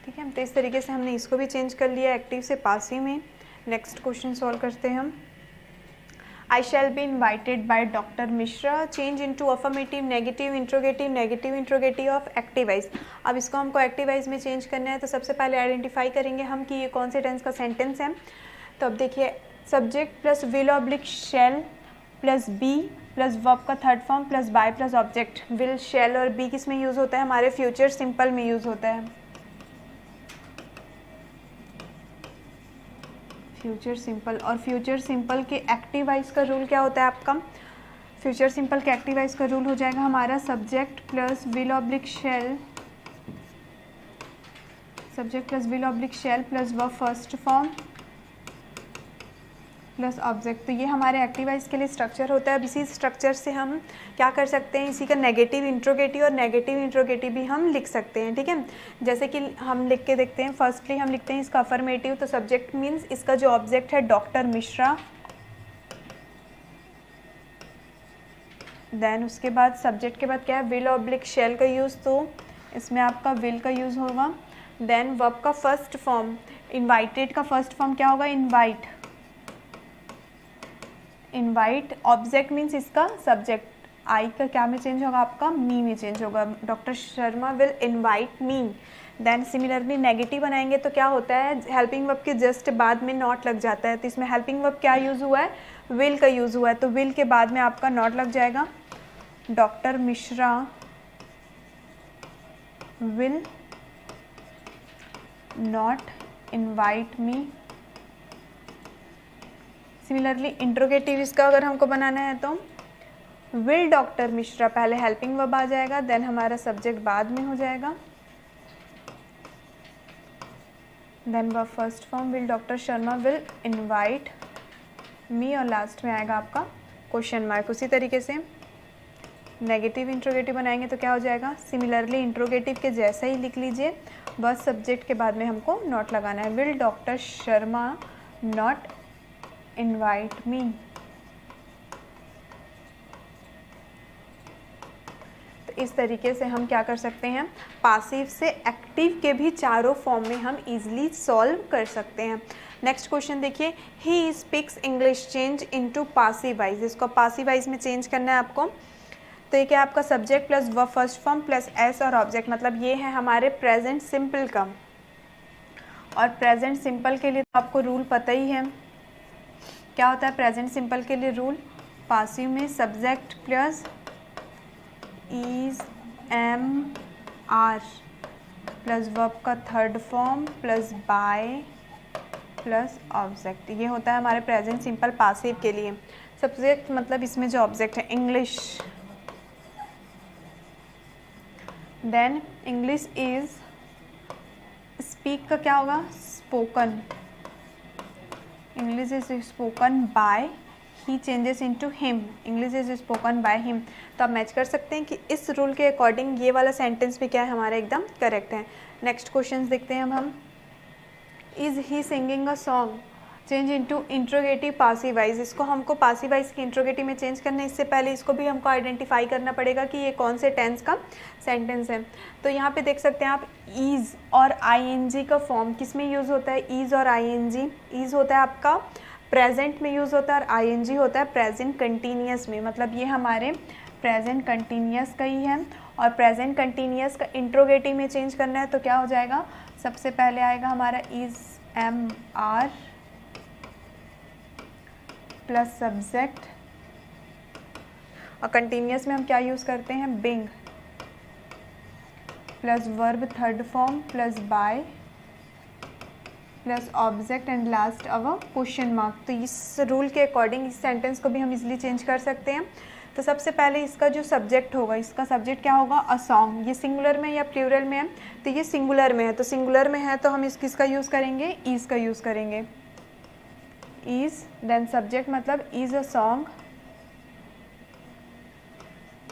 ठीक है, तो इस तरीके से हमने इसको भी चेंज कर लिया एक्टिव से पासिव में। नेक्स्ट क्वेश्चन सॉल्व करते हैं हम। I shall be invited by doctor Mishra, change into affirmative, negative interrogative of active voice. अब इसको हमको एक्टिवाइज में चेंज करना है, तो सबसे पहले आइडेंटिफाई करेंगे हम कि ये कौन से टेंस का सेंटेंस है। तो अब देखिए, subject plus will oblique shall plus be plus verb का third form plus by plus object. Will, shall और बी किस में यूज़ होता है? हमारे फ्यूचर सिंपल में यूज़ होता है। फ्यूचर सिंपल, और फ्यूचर सिंपल के एक्टिवाइज का रूल क्या होता है आपका? फ्यूचर सिंपल के एक्टिवाइज का रूल हो जाएगा हमारा subject plus will oblique shall, subject plus will oblique shall plus verb first form plus object. तो ये हमारे एक्टिवाइज के लिए स्ट्रक्चर होता है। अब इसी स्ट्रक्चर से हम क्या कर सकते हैं, इसी का नेगेटिव इंट्रोगेटिव और नेगेटिव इंट्रोगेटिव भी हम लिख सकते हैं। ठीक है, जैसे कि हम लिख के देखते हैं। फर्स्टली हम लिखते हैं इसका अफर्मेटिव, तो सब्जेक्ट मीन्स इसका जो ऑब्जेक्ट है डॉक्टर मिश्रा। देन उसके बाद सब्जेक्ट के बाद क्या है, विल ऑब्लिक शैल का यूज़, तो इसमें आपका विल का यूज़ होगा। देन वर्ब का फर्स्ट फॉर्म, इन्वाइटेड का फर्स्ट फॉर्म क्या होगा? इन्वाइट। इनवाइट, ऑब्जेक्ट मीन्स इसका सब्जेक्ट, आई का क्या में चेंज होगा आपका? मी में चेंज होगा। Doctor Sharma will invite me. Then similarly negative बनाएंगे तो क्या होता है, हेल्पिंग वर्ब के जस्ट बाद में नॉट लग जाता है। तो इसमें हेल्पिंग वर्ब क्या यूज़ हुआ है? विल का यूज़ हुआ है, तो विल के बाद में आपका नॉट लग जाएगा। Doctor Mishra will not invite me. Similarly interrogative इसका अगर हमको बनाना है तो विल डॉक्टर मिश्रा, पहले हेल्पिंग वर्ब आ जाएगा, देन हमारा सब्जेक्ट बाद में हो जाएगा, then verb first form, will doctor Sharma will invite me, और लास्ट में आएगा आपका क्वेश्चन मार्क। उसी तरीके से नेगेटिव इंट्रोगेटिव बनाएंगे तो क्या हो जाएगा? सिमिलरली इंट्रोगेटिव के जैसा ही लिख लीजिए, बस सब्जेक्ट के बाद में हमको नॉट लगाना है। Will doctor Sharma not invite me. तो इस तरीके से हम क्या कर सकते हैं, पासिव से एक्टिव के भी चारों फॉर्म में हम इजीली सॉल्व कर सकते हैं। नेक्स्ट क्वेश्चन देखिए, he speaks English, change into passive voice. इसको पासिवाइज में चेंज करना है आपको। तो ये क्या आपका subject plus verb first form plus S और ऑब्जेक्ट, मतलब ये है हमारे प्रेजेंट सिंपल का। और प्रेजेंट सिंपल के लिए तो आपको रूल पता ही है, क्या होता है प्रेजेंट सिंपल के लिए रूल? पासिव में subject plus is am are plus verb का third form plus by plus object, ये होता है हमारे प्रेजेंट सिंपल पासिव के लिए। सब्जेक्ट मतलब इसमें जो ऑब्जेक्ट है English, then English is, speak का क्या होगा? Spoken. English is spoken by, he changes into him, English is spoken by him. तो आप मैच कर सकते हैं कि इस रूल के अकॉर्डिंग ये वाला सेंटेंस भी क्या है हमारा एकदम करेक्ट है। नेक्स्ट क्वेश्चन देखते हैं हम। Is he singing a song, change into interrogative passive voice. इसको हमको पासिवाइज की इंट्रोगेटिव में चेंज करना है। इससे पहले इसको भी हमको आइडेंटिफाई करना पड़ेगा कि ये कौन से टेंस का सेंटेंस है। तो यहाँ पे देख सकते हैं आप, ईज और आईएनजी का फॉर्म किस में यूज़ होता है? ईज और आईएनजी। ईज होता है आपका प्रेजेंट में यूज़ होता है और आईएनजी होता है प्रेजेंट कंटिन्यूस में, मतलब ये हमारे प्रेजेंट कंटिन्यूस का ही है। और प्रेजेंट कंटिन्यूस का इंट्रोगेटिव में चेंज करना है तो क्या हो जाएगा? सबसे पहले आएगा हमारा is am are plus subject, और कंटिन्यूस में हम क्या यूज़ करते हैं? Being plus verb third form plus by plus object and last our question mark. तो इस रूल के अकॉर्डिंग इस सेंटेंस को भी हम इजीली चेंज कर सकते हैं। तो सबसे पहले इसका जो सब्जेक्ट होगा, इसका सब्जेक्ट क्या होगा? A song. ये सिंगुलर में या प्लूरल में है? तो ये सिंगुलर में है, तो सिंगुलर में है तो हम किसका यूज़ करेंगे? ईज का यूज़ करेंगे, ईज। देन सब्जेक्ट मतलब is a song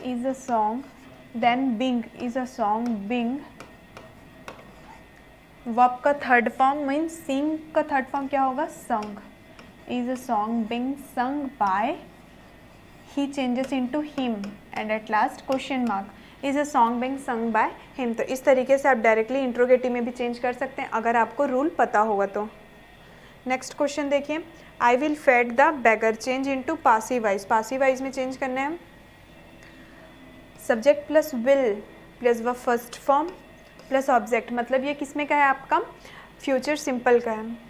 is a song, then bing is a song, bing. verb का थर्ड फॉर्म मीन्स sing का थर्ड फॉर्म क्या होगा, sung. is a song being sung by, he changes into him, and at last question mark is a song being sung by him. तो इस तरीके से आप directly interrogative में भी चेंज कर सकते हैं अगर आपको रूल पता होगा तो. नेक्स्ट क्वेश्चन देखिए, I will fed the beggar, change into passive voice. Passive voice में चेंज करना है सब्जेक्ट प्लस विल प्लस व फर्स्ट फॉर्म प्लस ऑब्जेक्ट. मतलब ये किसमें का है आपका, फ्यूचर सिंपल का है.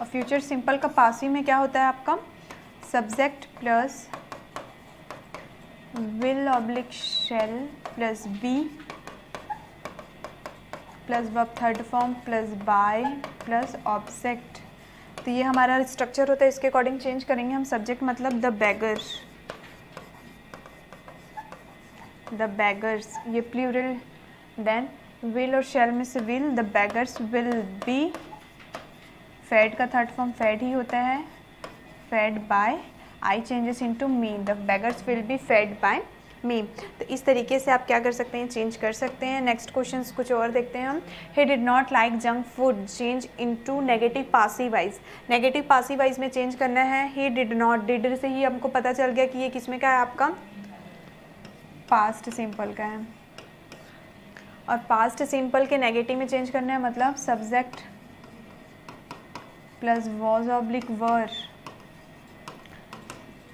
और फ्यूचर सिंपल का पासिव में क्या होता है आपका, subject plus will oblique shall plus be plus verb third form plus by plus object. तो ये हमारा स्ट्रक्चर होता है, इसके अकॉर्डिंग चेंज करेंगे हम. सब्जेक्ट मतलब द बेगर, द बेगर्स, ये प्लूरल. देन विल और शेल में से will, the beggars will be. Fed का थर्ड फॉर्म फेड ही होता है, fed by, I changes into me, the beggars will be fed by me. तो इस तरीके से आप क्या कर सकते हैं, चेंज कर सकते हैं. नेक्स्ट क्वेश्चन कुछ और देखते हैं हम. He did not like junk food, change into negative passive wise. Negative passive voice में चेंज करना है. ही डिड नॉट, डिड से ही हमको पता चल गया कि ये किसमें का है आपका, पास्ट सिंपल का है. और पास्ट सिंपल के नेगेटिव में चेंज करना है, मतलब subject plus was oblique were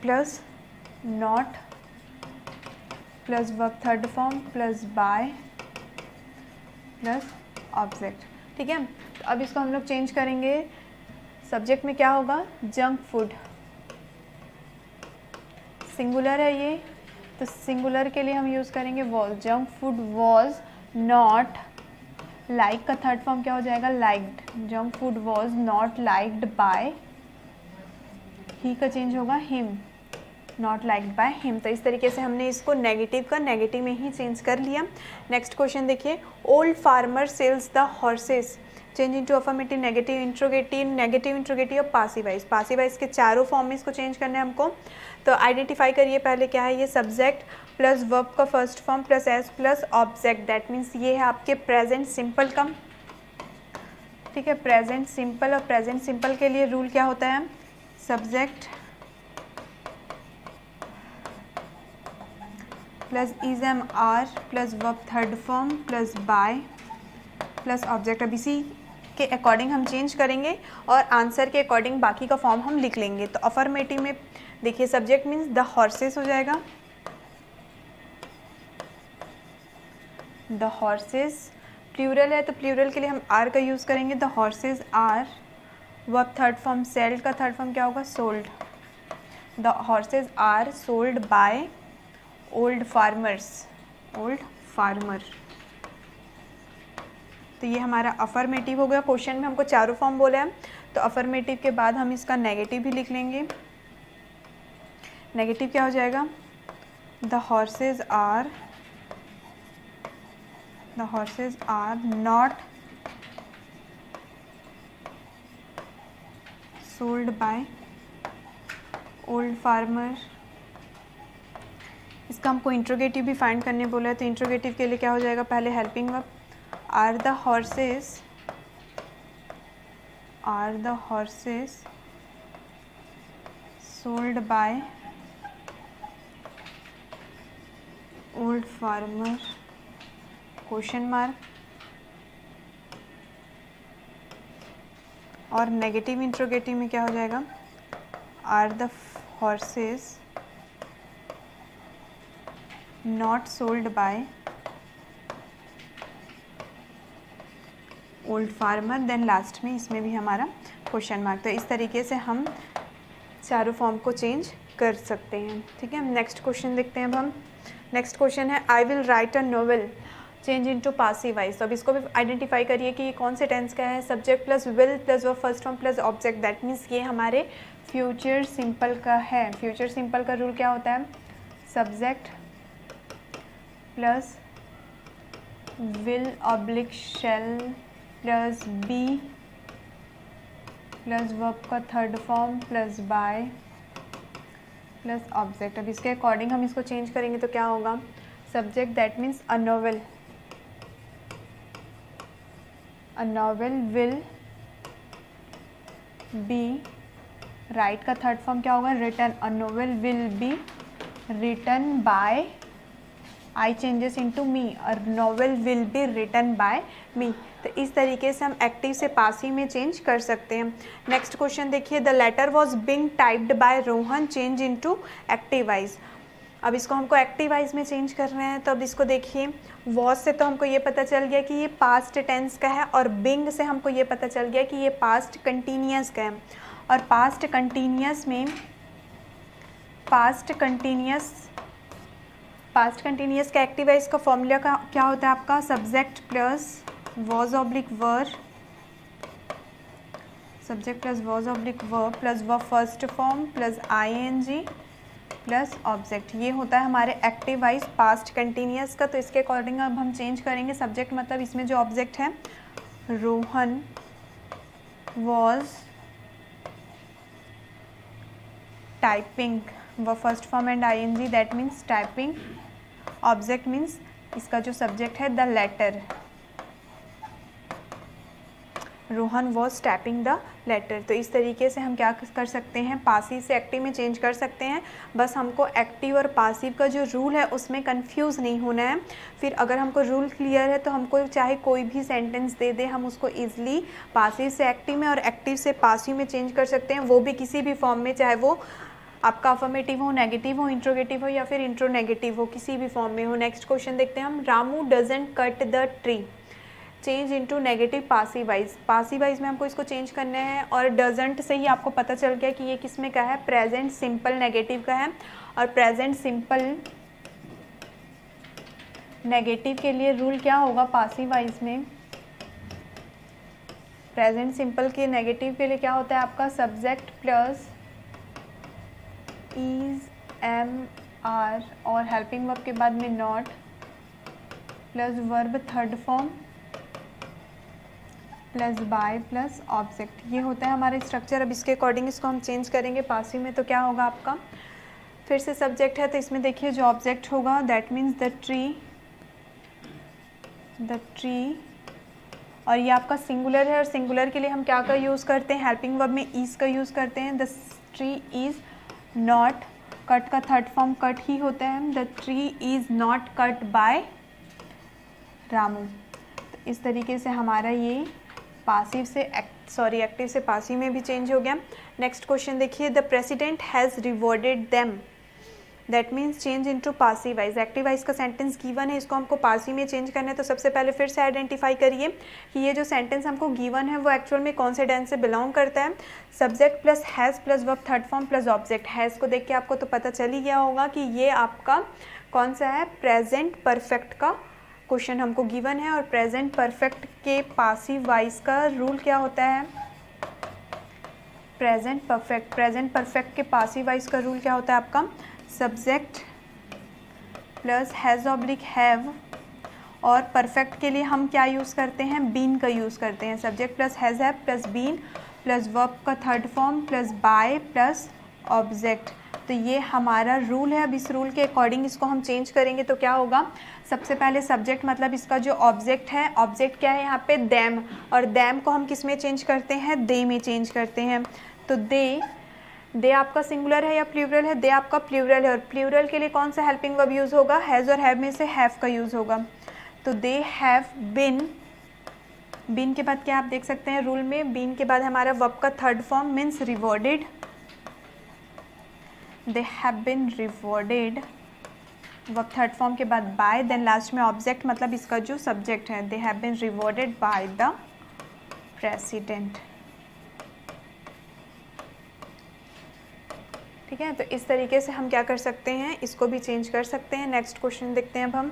plus not plus verb third form plus by plus object. ठीक है, तो अब इसको हम लोग चेंज करेंगे. सब्जेक्ट में क्या होगा, जंक फूड, सिंगुलर है ये, तो सिंगुलर के लिए हम यूज़ करेंगे was. Junk food was not, like का थर्ड फॉर्म क्या हो जाएगा, liked. Junk food was not liked by, he का चेंज होगा him, not liked by him. तो इस तरीके से हमने इसको नेगेटिव का नेगेटिव में ही चेंज कर लिया. नेक्स्ट क्वेश्चन देखिए, old farmer sells the horses, change into affirmative, negative, interrogative, negative interrogative और पासिव वाइज. पासिव वाइज के चारों फॉर्म में इसको चेंज करना है हमको. तो आइडेंटिफाई करिए पहले क्या है, ये सब्जेक्ट प्लस वर्ब का first form plus S plus object. That means ये है आपके प्रेजेंट सिंपल का. ठीक है, प्रेजेंट सिंपल. और प्रेजेंट सिंपल के लिए रूल क्या होता है, subject plus is am are plus verb third form plus by plus object. अब इसी के अकॉर्डिंग हम चेंज करेंगे और आंसर के अकॉर्डिंग बाकी का फॉर्म हम लिख लेंगे. तो अफर्मेटिव में देखिए, सब्जेक्ट मीन्स द हॉर्सेस हो जाएगा, द हॉर्सेस. प्लूरल है तो प्लूरल के लिए हम आर का यूज़ करेंगे, the horses are. Verb third form selled का थर्ड फॉर्म क्या होगा, sold. The horses are sold by old farmers, old farmer. तो ये हमारा अफर्मेटिव हो गया. क्वेश्चन में हमको चारों फॉर्म बोला है, तो अफर्मेटिव के बाद हम इसका नेगेटिव भी लिख लेंगे. नेगेटिव क्या हो जाएगा, the horses are not sold by old farmer. इसका हमको इंट्रोगेटिव भी फाइंड करने बोला है, तो इंट्रोगेटिव के लिए क्या हो जाएगा, पहले helping verb, are the horses sold by old farmer, question mark. और नेगेटिव इंट्रोगेटिव में क्या हो जाएगा, are the horses not sold by old farmer. Then last में इसमें भी हमारा क्वेश्चन मार्क. तो इस तरीके से हम चारों फॉर्म को चेंज कर सकते हैं. ठीक है, नेक्स्ट क्वेश्चन देखते हैं अब हम. नेक्स्ट क्वेश्चन है, I will write a novel, change into passive wise. तो अब इसको भी आइडेंटिफाई करिए कि ये कौन से टेंस का है. Subject plus will plus verb first form plus object. That means ये हमारे फ्यूचर सिंपल का है. फ्यूचर सिंपल का रूल क्या होता है, subject plus will oblique shall plus be plus verb का third form plus by plus object. अब इसके अकॉर्डिंग हम इसको चेंज करेंगे तो क्या होगा, subject that means a novel will be, write का थर्ड फॉर्म क्या होगा, written. A novel will be written by, I changes into me, a novel will be written by me. तो इस तरीके से हम एक्टिव से पासिव में चेंज कर सकते हैं। नेक्स्ट क्वेश्चन देखिए, the letter was being typed by Rohan, change into active voice. अब इसको हमको एक्टिव वाइज में चेंज करना है, तो अब इसको देखिए, वॉज से तो हमको ये पता चल गया कि ये पास्ट टेंस का है, और बिंग से हमको ये पता चल गया कि ये पास्ट कंटिन्यूअस का है। और पास्ट कंटिन्यूअस का एक्टिव वाइज का फॉर्मूला का क्या होता है आपका, subject plus was oblique verb, subject plus was oblique verb plus verb first form plus ING plus object. ये होता है हमारे एक्टिव वाइज पास्ट कंटिन्यूअस का। तो इसके अकॉर्डिंग अब हम चेंज करेंगे, सब्जेक्ट मतलब इसमें जो ऑब्जेक्ट है, Rohan was typing, verb first form and ING that means typing, object means इसका जो सब्जेक्ट है the letter, Rohan was typing the letter. तो इस तरीके से हम क्या कर सकते हैं, पासिव से एक्टिव में चेंज कर सकते हैं। बस हमको एक्टिव और पासिव का जो रूल है उसमें कंफ्यूज नहीं होना है। फिर अगर हमको रूल क्लियर है तो हमको चाहे कोई भी सेंटेंस दे दे, हम उसको ईजिली पासिव से एक्टिव में और एक्टिव से पासिव में चेंज कर सकते हैं, वो भी किसी भी फॉर्म में, चाहे वो आपका अफर्मेटिव हो, नेगेटिव हो, इंट्रोगेटिव हो या फिर इंट्रो नेगेटिव हो, किसी भी फॉर्म में हो। नेक्स्ट क्वेश्चन देखते हैं हम, Ramu doesn't cut the tree, change into negative passive voice. Passive voice में हमको इसको चेंज करना है, और डजंट से ही आपको पता चल गया कि ये किस में का है, प्रेजेंट सिंपल नेगेटिव का है। और प्रेजेंट सिंपल नेगेटिव के लिए रूल क्या होगा पासिव वाइज में, प्रेजेंट सिंपल के नेगेटिव के लिए क्या होता है आपका, subject plus is, am, are, और हेल्पिंग वर्ब के बाद में not plus verb third form plus by plus object. ये होता है हमारा स्ट्रक्चर। अब इसके अकॉर्डिंग इसको हम चेंज करेंगे पासिव में, तो क्या होगा आपका, फिर से सब्जेक्ट है तो इसमें देखिए जो ऑब्जेक्ट होगा दैट मीन्स द ट्री, और ये आपका सिंगुलर है, और सिंगुलर के लिए हम क्या का यूज़ करते हैं, हेल्पिंग वर्ब में इज का यूज़ करते हैं। The tree is not, cut का थर्ड फॉर्म कट ही होता है, the tree is not cut by Ramu. तो इस तरीके से हमारा ये पासिव से एक्टिव से पासिव में भी चेंज हो गया। नेक्स्ट क्वेश्चन देखिए, the president has rewarded them, that means change into passive wise. Active voice का सेंटेंस गिवन है, इसको हमको पासिव में चेंज करना है। तो सबसे पहले फिर से आइडेंटिफाई करिए कि ये जो सेंटेंस हमको गिवन है वो एक्चुअल में कौन से टेंस से बिलोंग करता है। Subject plus has plus verb third form plus object. Has को देख के आपको तो पता चल ही गया होगा कि ये आपका कौन सा है, प्रेजेंट परफेक्ट का क्वेश्चन हमको गिवन है। और प्रेजेंट परफेक्ट के पासिव वाइज का रूल क्या होता है, प्रेजेंट परफेक्ट के पासिव वाइज का रूल क्या होता है आपका, subject plus has oblique have, और परफेक्ट के लिए हम क्या यूज़ करते हैं, बीन का यूज़ करते हैं। Subject plus has have plus been plus verb का third form plus by plus object. तो ये हमारा रूल है। अब इस रूल के अकॉर्डिंग इसको हम चेंज करेंगे तो क्या होगा, सबसे पहले सब्जेक्ट मतलब इसका जो ऑब्जेक्ट है, ऑब्जेक्ट क्या है यहाँ पे, दैम, और दैम को हम किस में चेंज करते हैं, दे में चेंज करते हैं। तो दे आपका सिंगुलर है या प्लूरल है, दे आपका प्लूरल है, और प्लूरल के लिए कौन सा हेल्पिंग वर्ब यूज़ होगा, हैज़, और हैव में से हैव का यूज़ होगा। तो दे हैव बिन, बिन के बाद क्या आप देख सकते हैं रूल में, बिन के बाद हमारा वर्ब का third form means rewarded, they have been rewarded, verb third form के बाद बाय, देन लास्ट में ऑब्जेक्ट मतलब इसका जो सब्जेक्ट है, they have been rewarded by the president. ठीक है, तो इस तरीके से हम क्या कर सकते हैं, इसको भी चेंज कर सकते हैं। नेक्स्ट क्वेश्चन देखते हैं अब हम।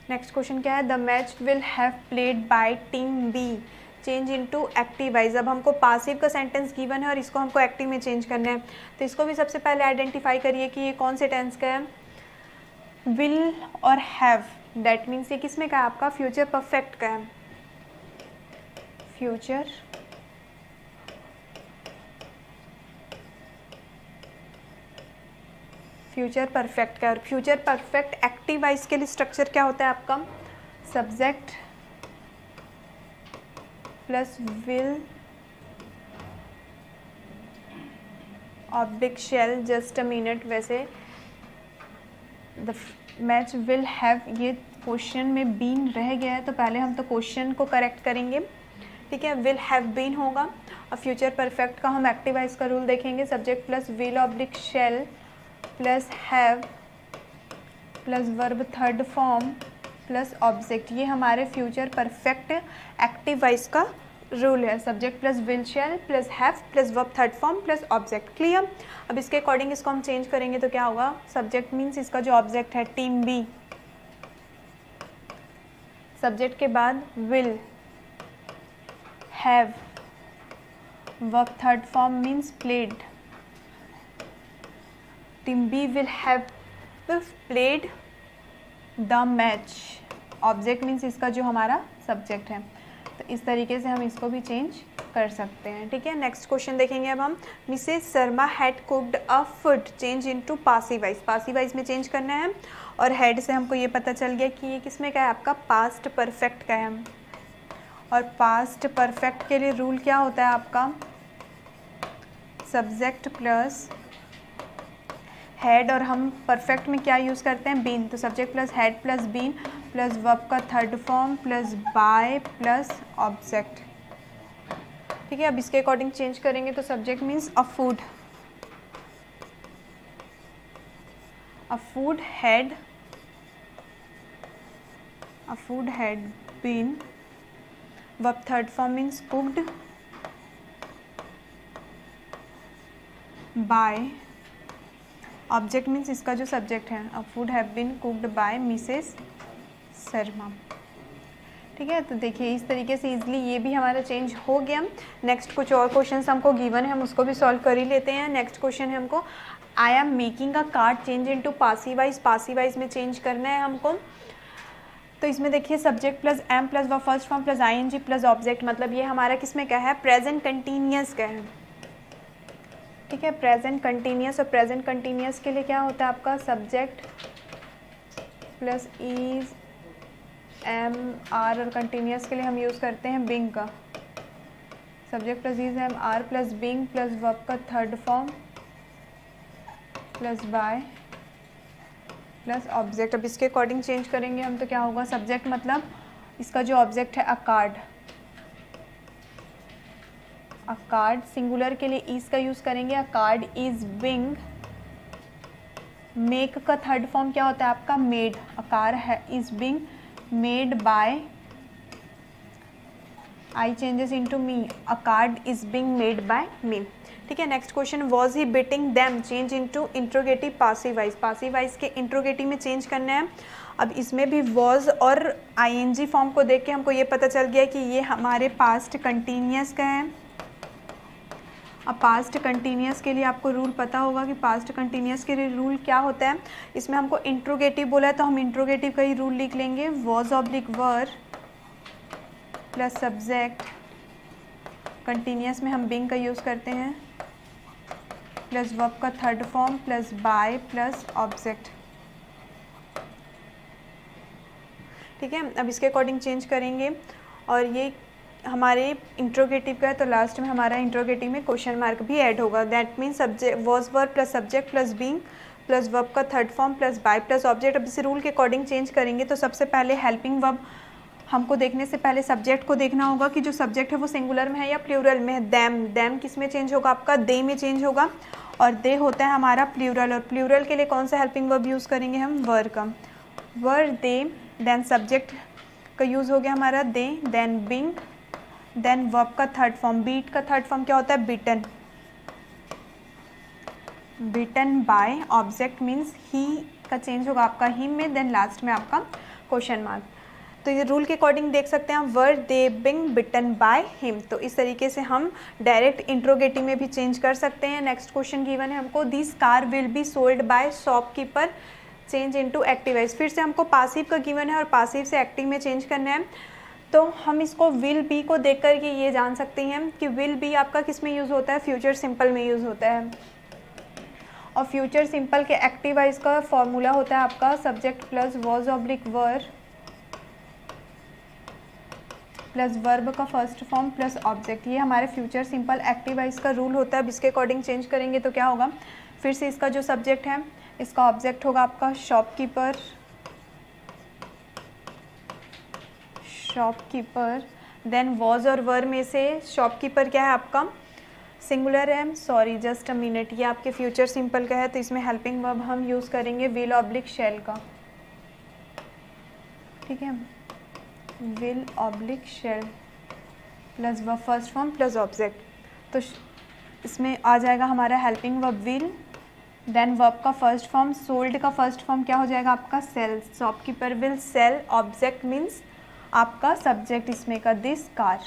नेक्स्ट क्वेश्चन क्या है, the match will have played by team B, change into active voice. अब हमको पासिव का सेंटेंस गिवन है और इसको हमको एक्टिव में चेंज करना है। तो इसको भी सबसे पहले आइडेंटिफाई करिए कि ये कौन से टेंस का है, विल और हैव, दैट मीन्स ये किस में का है आपका, फ्यूचर परफेक्ट का है, फ्यूचर फ्यूचर परफेक्ट का। और फ्यूचर परफेक्ट एक्टिव वॉइस के लिए स्ट्रक्चर क्या होता है आपका? Subject plus will oblique shall. Just a minute, वैसे द मैच विल हैव, ये क्वेश्चन में बीन रह गया है तो पहले हम तो क्वेश्चन को करेक्ट करेंगे, ठीक है। विल हैव बीन होगा। और फ्यूचर परफेक्ट का हम एक्टिव वॉइस का रूल देखेंगे, subject plus will oblique shall plus have plus verb third form plus object. ये हमारे फ्यूचर परफेक्ट एक्टिव वॉइस का रूल है, subject plus will shell plus have plus verb third form plus object. Clear? अब इसके according इसको हम change करेंगे तो क्या होगा? सब्जेक्ट मीन्स इसका जो ऑब्जेक्ट है टीम बी, सब्जेक्ट के बाद will, have, verb third form means played. Team B will have played the match. Object means इसका जो हमारा सब्जेक्ट है। तो इस तरीके से हम इसको भी चेंज कर सकते हैं, ठीक है। नेक्स्ट क्वेश्चन देखेंगे अब हम। Mrs Sharma had cooked a food, change into passive voice. Passive voice में चेंज करना है। और हैड से हमको ये पता चल गया कि ये किसमें का है? आपका पास्ट परफेक्ट का है। और पास्ट परफेक्ट के लिए रूल क्या होता है आपका? सब्जेक्ट प्लस हैड, और हम परफेक्ट में क्या यूज़ करते हैं? बीन। तो subject plus had plus been plus verb का third form plus by plus object, ठीक है। अब इसके अकॉर्डिंग चेंज करेंगे तो subject means a food, a food had been, verb third form means cooked by, object means इसका जो subject है, a food have been cooked by Mrs Sharma, ठीक है। तो देखिए इस तरीके से इजीली ये भी हमारा चेंज हो गया। नेक्स्ट कुछ और क्वेश्चंस हमको गिवन है, हम उसको भी सॉल्व कर ही लेते हैं। नेक्स्ट क्वेश्चन है हमको, I am making a card, change into passive voice. Passive voice में चेंज करना है हमको। तो इसमें देखिए subject plus am plus verb first form plus ING plus object, मतलब ये हमारा किसमें क्या है? प्रेजेंट कंटिन्यूअस का है, ठीक है। प्रेजेंट कंटिन्यूअस, और प्रेजेंट कंटिन्यूअस के लिए क्या होता है आपका? Subject plus is am are, और कंटिन्यूअस के लिए हम यूज़ करते हैं बिंग का। Subject plus is am are plus being plus verb का third form plus by plus object. अब इसके अकॉर्डिंग चेंज करेंगे हम तो क्या होगा? सब्जेक्ट मतलब इसका जो ऑब्जेक्ट है a card, a card singular के लिए इज का यूज़ करेंगे, a card is being. Make का थर्ड फॉर्म क्या होता है आपका? मेड। अ कार है is being made by, I changes into me, a card is being made by me, ठीक है। Next question, was he beating them, change into interrogative passive voice. Passive voice के interrogative में change करना है। अब इसमें भी वॉज और आईएनजी फॉर्म को देख के हमको ये पता चल गया कि ये हमारे पास्ट कंटिन्यूअस का है। अब पास्ट कंटिन्यूअस के लिए आपको रूल पता होगा कि पास्ट कंटिन्यूअस के लिए रूल क्या होता है। इसमें हमको इंट्रोगेटिव बोला है तो हम इंट्रोगेटिव का ही रूल लिख लेंगे, was oblique were plus subject, continuous में हम बिंग का यूज़ करते हैं, प्लस वर्ब का third form plus by plus object, ठीक है। अब इसके अकॉर्डिंग चेंज करेंगे। और ये हमारे इंट्रोगेटिव का है तो लास्ट में हमारा इंट्रोगेटिव में क्वेश्चन मार्क भी ऐड होगा। That means subject was verb plus subject plus being plus verb का third form plus by plus object. अब इसे रूल के अकॉर्डिंग चेंज करेंगे तो सबसे पहले हेल्पिंग वर्ब हमको देखने से पहले सब्जेक्ट को देखना होगा कि जो सब्जेक्ट है वो सिंगुलर में है या प्लूरल में है। दैम, दैम किस में चेंज होगा आपका? दे में चेंज होगा। और दे होता है हमारा प्लूरल, और प्लूरल के लिए कौन सा हेल्पिंग वर्ब यूज़ करेंगे हम? वर का। वर, दे, देन सब्जेक्ट का यूज़ हो गया हमारा दे, देन बिंग, देन वर्ब का थर्ड फॉर्म। बीट का थर्ड फॉर्म क्या होता है? बिटन, बिटन बाय, ऑब्जेक्ट मीन्स ही का चेंज होगा आपका हिम में, देन लास्ट में आपका क्वेश्चन मार्क। तो ये रूल के अकॉर्डिंग देख सकते हैं आप, वर दे बिंग बिटन बाय हिम। तो इस तरीके से हम डायरेक्ट इंट्रोगेटिव में भी चेंज कर सकते हैं। नेक्स्ट क्वेश्चन गिवन है हमको, this car will be sold by shopkeeper, change into active voice. फिर से हमको पासिव का गिवन है और पासिव से एक्टिव में चेंज करना है। तो हम इसको विल बी को देख कर के ये जान सकते हैं कि विल बी आपका किस में यूज़ होता है? फ्यूचर सिंपल में यूज़ होता है। और फ्यूचर सिंपल के एक्टिव वॉइस का फॉर्मूला होता है आपका subject plus was oblique were plus verb का फर्स्ट फॉर्म प्लस ऑब्जेक्ट। ये हमारे फ्यूचर सिंपल एक्टिव वॉइस का रूल होता है। अब इसके अकॉर्डिंग चेंज करेंगे तो क्या होगा, फिर से इसका जो सब्जेक्ट है इसका ऑब्जेक्ट होगा आपका शॉपकीपर, शॉपकीपर। देन वॉज और वर में से शॉपकीपर क्या है आपका सिंगुलर है, सॉरी जस्ट अ मिनट, ये आपके फ्यूचर सिंपल का है तो इसमें हेल्पिंग वर्ब हम यूज़ करेंगे विल ऑब्लिक शैल का, ठीक है, will oblique shall plus verb first form plus object. तो इसमें आ जाएगा हमारा helping verb will, then verb का फर्स्ट फॉर्म, सोल्ड का फर्स्ट फॉर्म क्या हो जाएगा आपका sell, shopkeeper will sell, object means आपका सब्जेक्ट इसमें का दिस कार।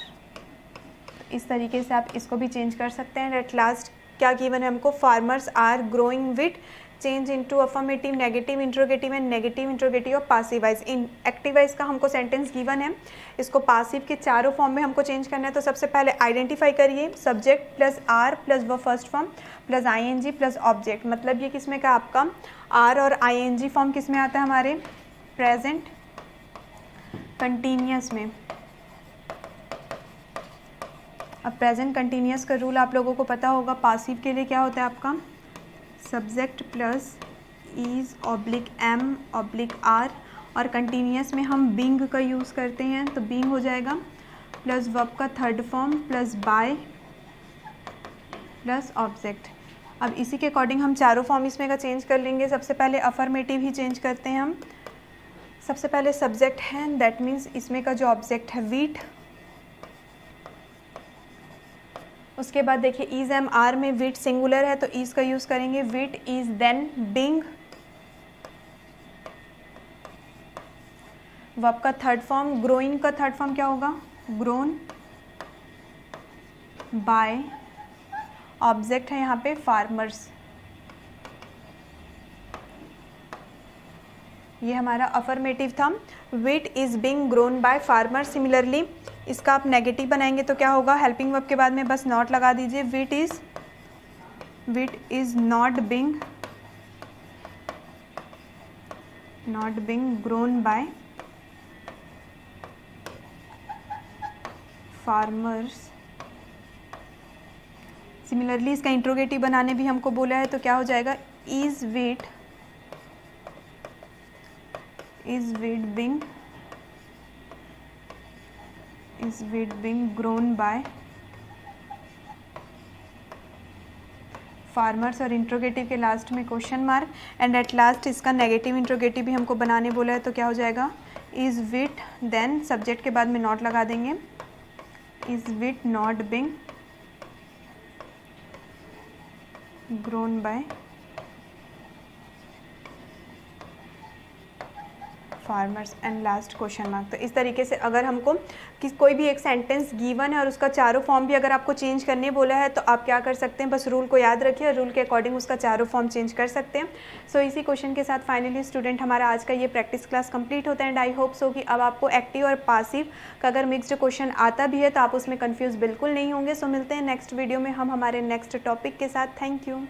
इस तरीके से आप इसको भी चेंज कर सकते हैं। एट लास्ट क्या गिवन है हमको, farmers are growing with change into affirmative, negative interrogative and negative interrogative और पासिव वाइज। इन एक्टिव वाइज का हमको सेंटेंस गिवन है, इसको पासिव के चारों फॉर्म में हमको चेंज करना है। तो सबसे पहले आइडेंटिफाई करिए, subject plus are plus V first form plus ING plus object. मतलब ये किसमें का आपका आर और आईएनजी फॉर्म किस में आता है हमारे प्रेजेंट कंटिन्यूस में। अब प्रेजेंट कंटिन्यूस का रूल आप लोगों को पता होगा, पासिव के लिए क्या होता है आपका subject plus is oblique am oblique are, और कंटिन्यूस में हम बीइंग का यूज़ करते हैं तो बीइंग हो जाएगा प्लस वर्ब का third form plus by plus object. अब इसी के अकॉर्डिंग हम चारों फॉर्म इसमें का चेंज कर लेंगे। सबसे पहले अफर्मेटिव ही चेंज करते हैं हम। सबसे पहले सब्जेक्ट है, दैट मीन्स इसमें का जो ऑब्जेक्ट है वीट। उसके बाद देखिए इज एम आर में वीट सिंगुलर है तो इज का यूज़ करेंगे, wheat is then being. Verb का थर्ड फॉर्म, ग्रोइंग का थर्ड फॉर्म क्या होगा ग्रोन बाय, ऑब्जेक्ट है यहाँ पे फार्मर्स। ये हमारा अफर्मेटिव था, wheat is being grown by farmer. Similarly इसका आप नेगेटिव बनाएंगे तो क्या होगा, हेल्पिंग वर्ब के बाद में बस नॉट लगा दीजिए, wheat is not being grown by farmers. Similarly इसका इंट्रोगेटिव बनाने भी हमको बोला है तो क्या हो जाएगा, is wheat being grown by farmers, और इंट्रोगेटिव के लास्ट में question mark. And at last इसका नेगेटिव इंट्रोगेटिव भी हमको बनाने बोला है तो क्या हो जाएगा, इज विट, देन सब्जेक्ट के बाद में नॉट लगा देंगे, is wheat not being grown by farmers and last question mark. तो इस तरीके से अगर हमको कोई भी एक सेंटेंस गिवन है और उसका चारों फॉर्म भी अगर आपको चेंज करने बोला है तो आप क्या कर सकते हैं, बस रूल को याद रखिए और रूल के अकॉर्डिंग उसका चारों फॉर्म चेंज कर सकते हैं। सो इसी क्वेश्चन के साथ फाइनली स्टूडेंट हमारा आज का ये प्रैक्टिस क्लास कंप्लीट होता है। एंड आई होप सो कि अब आपको एक्टिव और पासिव का अगर मिक्स्ड क्वेश्चन आता भी है तो आप उसमें कन्फ्यूज़ बिल्कुल नहीं होंगे। सो मिलते हैं नेक्स्ट वीडियो में हम हमारे नेक्स्ट टॉपिक के साथ। Thank you.